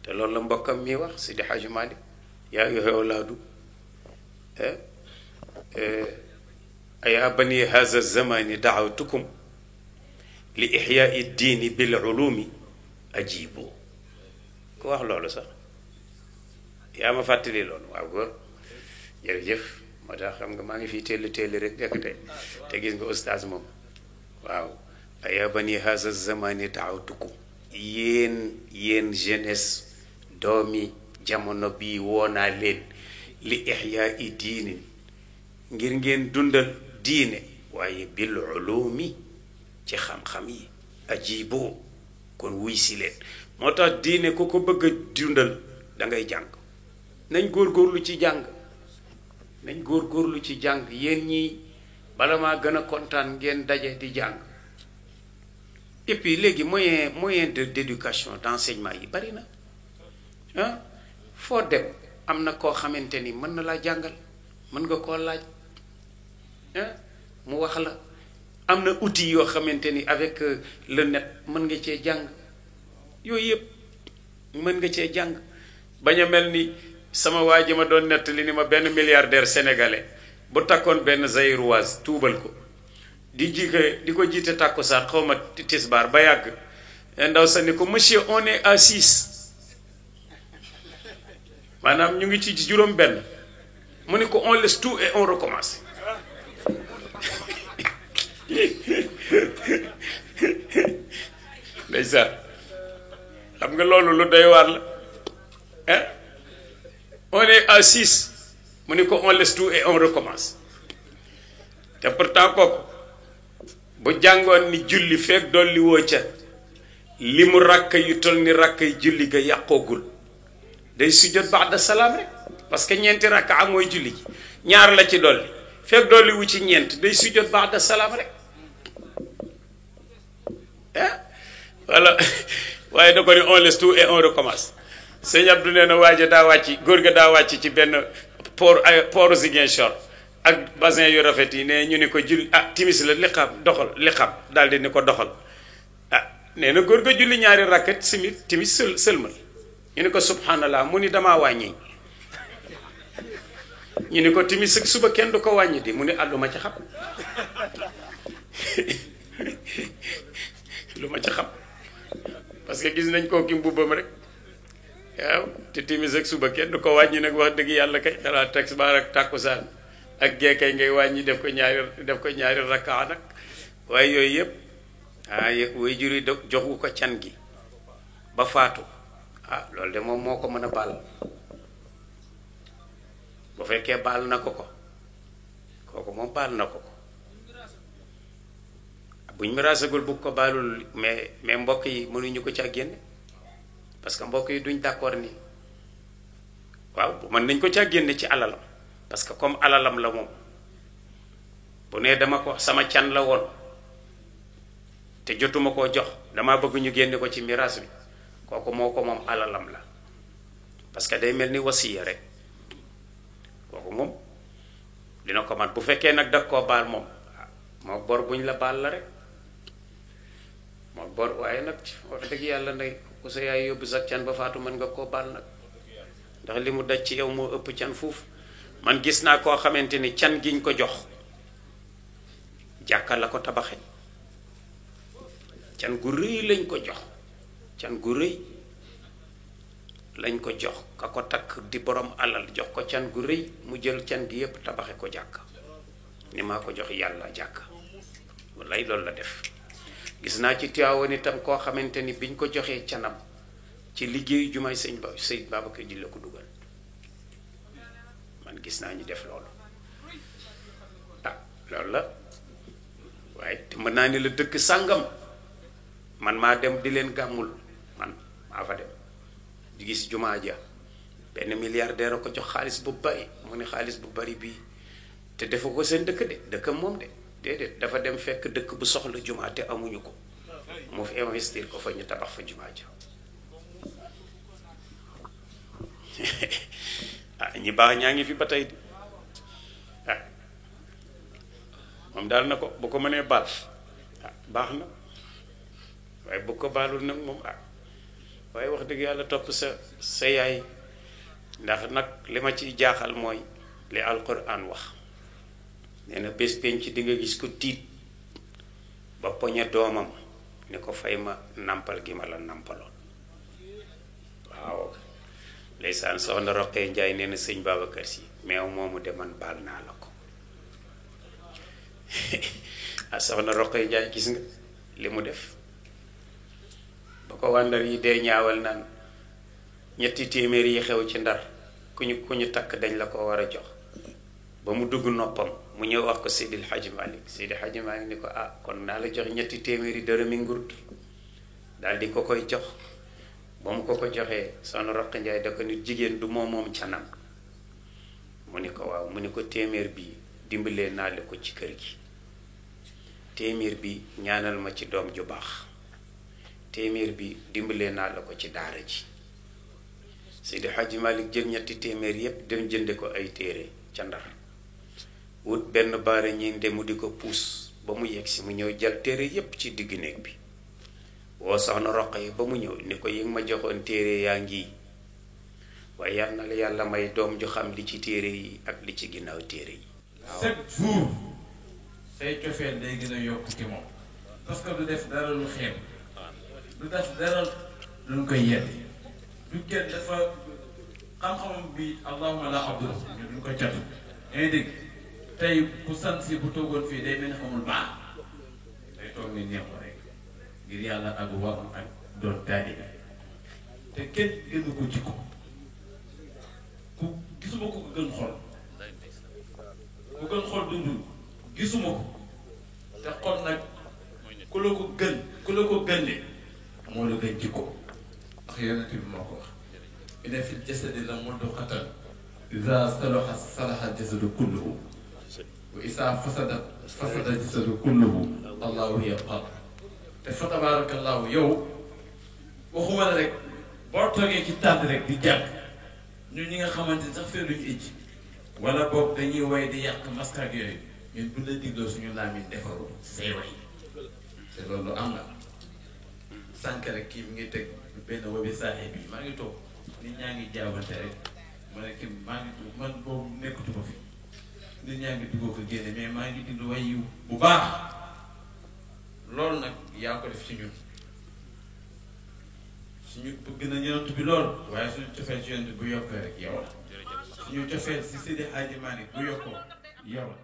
te loolu la mbokkam mi wax Sidi Hajji Malik yaa ayyuha awlaadu ayaa bani haza zamani daawtukum li ixyaai diini bil ulumi ajibu ku wax loolu sax yaa ma fàttali loolu waaw góor jërëjëf moo tax xam nga maa ngi fii téeli rek dekk tey te gis nga oustaz moom waaw ayaa bani haza zamani daawtukum yéen jeunesse doomi jamono bii woonaa leen li ixyaa i diinin ngir ngeen dundal diine waaye bil ulumi ci xam-xam yi ajibo kon wuy si leen moo tax diine ku ko bëgg a dundal da ngay jàng nañ góorgóorlu ci jàng nañ góorgóorlu ci jàng yéen ñi bala maa gën a kontaan ngeen daje di jàng et puis léegi moyen d'éducation d'enseignement yi bari na ah foo dem am na koo xamante ni mën na laa jàngal mën nga koo laaj mu wax la am na outil yoo xamante ni avec le net mën nga cee jàng yooyu yëpp mën nga cee jàng bañ a mel ni sama waa ji ma doon nettali ni ma benn milliardaire sénégalais bu takkoon benn zaïroise tuubal ko di ko jiite tàkkusaan xaw ma tisbaar ba yàgg ndaw sa ni ko monsieur on est à 6 maanaam ñu ngi ci juróom benn mu ni ko on laisse tout et on recommence ndeysaan xam nga loolu lu doy waar la hein on est à 6 mu ni ko on laisse tout et on recommence te pourtant kooku bu jàngoon ni julli fekk dolli woo ca li mu rakk yu toll ni rakk yu julli ga yàqoogul day sujjóot ba'da salaam rek parce que ñeenti rakk am mooy julli ji ñaar la ci dolli fekk dolli wu ci ñeent day sujjóot ba'da salaam rek voilà waaye da ko ni on laisse tout et on recommence sëñ Abdou nee na waaja daa wàcc góor ga daa wàcc ci benn port Ziguinchor ak basin yu rafet yi ne ñu ni ko julli timis la liqaam doxal liqaam daal di ni ko doxal nee na góor ga julli ñaari rakkat timis sëlmal ñu ni ko subhanallah mu ni damaa wàññi ñu ni ko timis ak suba kenn du ko wàññi di mu ni lu ma ci xam lu ma ci xam parce que gis nañ koo ki mbubbam rek waaw te timis ak suba kenn du ko wàññi nag wax dëgg yàlla kay xalaat tisbaar ak tàkkusaan ak geekay ngay wàññi def ko ñaari rakkaa nag waaye yooyu yëpp way juri joxu ko can gi ba faatu loolu de moom moo ko mën a baal bu fekkee baal na ko kooku moom baal na ko buñ miraasagul bu ko baalul mais mbokk yi mënuñu ko ca génne parce que mbokk yi duñ d'accord ni waaw mën nañ ko ca génne ci alalam parce que comme alalam la moom bu nee dama ko sama can la woon te jotuma koo jox dama bëgg ñu génne ko ci miraas bi kooku moo ko moom alalam la parce que day mel ni wasiya rek kooku moom dina ko man bu fekkee nag dag koo baal moom moo bor buñ la baal la rek moo bor waaye nag wax dëgg yàlla ndey ku sa yaay yóbbu sa can ba faatu mën nga koo baal nag ndax li mu daj ci yow moo ëpp can fuuf man gis naa koo xamante ni can giñ ko jox jàkka la ko tabaxe can gu rëy lañ ko jox can gu rëy lañ ko jox ka ko takk di borom alal jox ko can gu rëy mu jël can gi yépp tabaxe ko jàkka ni maa ko jox yàlla jàkka wallaay loolu la def gis naa ci Tiwaawan itam koo xamante ni biñ ko joxee canam ci liggéeyu jumaay Sëñ Babacar Ji la ko dugal man gis naa ñu def loolu loolu la waaye te mën naa ni la dëkk sàngam man maa dem di leen gàmmul man maa fa dem di gis jumaa ja benn milliardaire ko jox xaalis bu bari mu ne xaalis bu bari bii te defa ko seen dëkk de dëkkam moom de déedéet dafa dem fekk dëkk bu soxla jumaa te amuñu ko mu fi investir ko fa ñu tabax fa jumaa ja ah ñi baax ñaa ngi fi ba tey de ah moom daal na ko bu ko mënee baal ah baax na waaye bu ko baalul nag moom ah waaye wax dëgg yàlla topp sa yaay ndax nag li ma ciy jaaxal mooy li alquran wax nee na bés penc di nga gis ko tiit ba poñe doomam ni ko fay ma nampal gi ma la nampaloon waaw ndeysaan soxna Roqee Njaay nee na sëñ Babacar Si meew moomu de man baal naa la ko ah soxna Roqee Njaay gis nga li mu def ba ko wàndar yi dee ñaawal naan ñetti téeméer yi xew ci Ndar ku ñu takk dañ la ko war a jox ba mu dugg noppam mu ñëw wax ko Seydil Hadji Malick Seydil Hadji Malick ni ko ah kon naa la jox ñetti téeméeri dërëmi ngurd daal di ko koy jox ba mu ko joxee soxna Roqee Njaay da ko nit jigéen du moom canam mu ni ko waaw mu ni ko téeméer bi dimbalee naa la ko ci kër gi téeméer bi ñaanal ma ci doom ju baax téeméer bi dimbalee naa la ko ci daara ji Seydi Hadji Malick jël ñetti téeméer yépp dem jënde ko ay téere ca Ndar wut benn baara ñinde mu di ko puus ba mu yegsi mu ñëw jël téere yépp ci digg néeg bi woo soxna Roqee ba mu ñëw ni ko yi ma joxoon téere yaa ngi waaye yal na la yàlla may doom ju xam li ci téere yi ak li ci ginnaaw téere yi chaque jour say cofeel day gën a yokk ci moom parce que du def dara lu xeeb du def dara luñ koy yedd du kenn dafa xam-xamam bi allahuma la abdu ñu duñ ko cat ngay dégg tey ku sant si bu toogoon fii day mel ni xamul baax day toog ni neex ko rek ngir yàlla ak war ak doon taalibe te kenn gënu ko jikko ku gisuma ko gën xol ku gën xol dundul gisuma ko te xol nag ku la ko gënle moo la gën jikko ndax yonent bi moo ko wax inna fil jasadi la mudghatan iza salaha salaha jasadu kulluhu wa iza fasada jasadu kulluhu allahu yabqa te fa tabarakallahu yow waxuma la rek boo toogee ci tànt rek di jàng ñun ñi nga xamante ni sax fee luñu ijj wala boog dañuy way di yàq masque ak yooyu ñun bu la digloo suñu làmmiñ defaru say way te loolu am na sànq rek kii mi ngi teg benn wabi saaxee bi maa ngi toog nit ñaa ngi jaabante rek ma ne kii man boobu nekkatuma fi nit ñaa ngi duggoo ko génne mais maa ngi diglu way yu bu baax loolu nag yaa ko def ci ñun suñu bëgg na yonent bi lool waaye suñu cofeel ci yonent bu yokkoo rek yow la suñu cofeel si Seydi Hadji Malick bu yokkoo yow la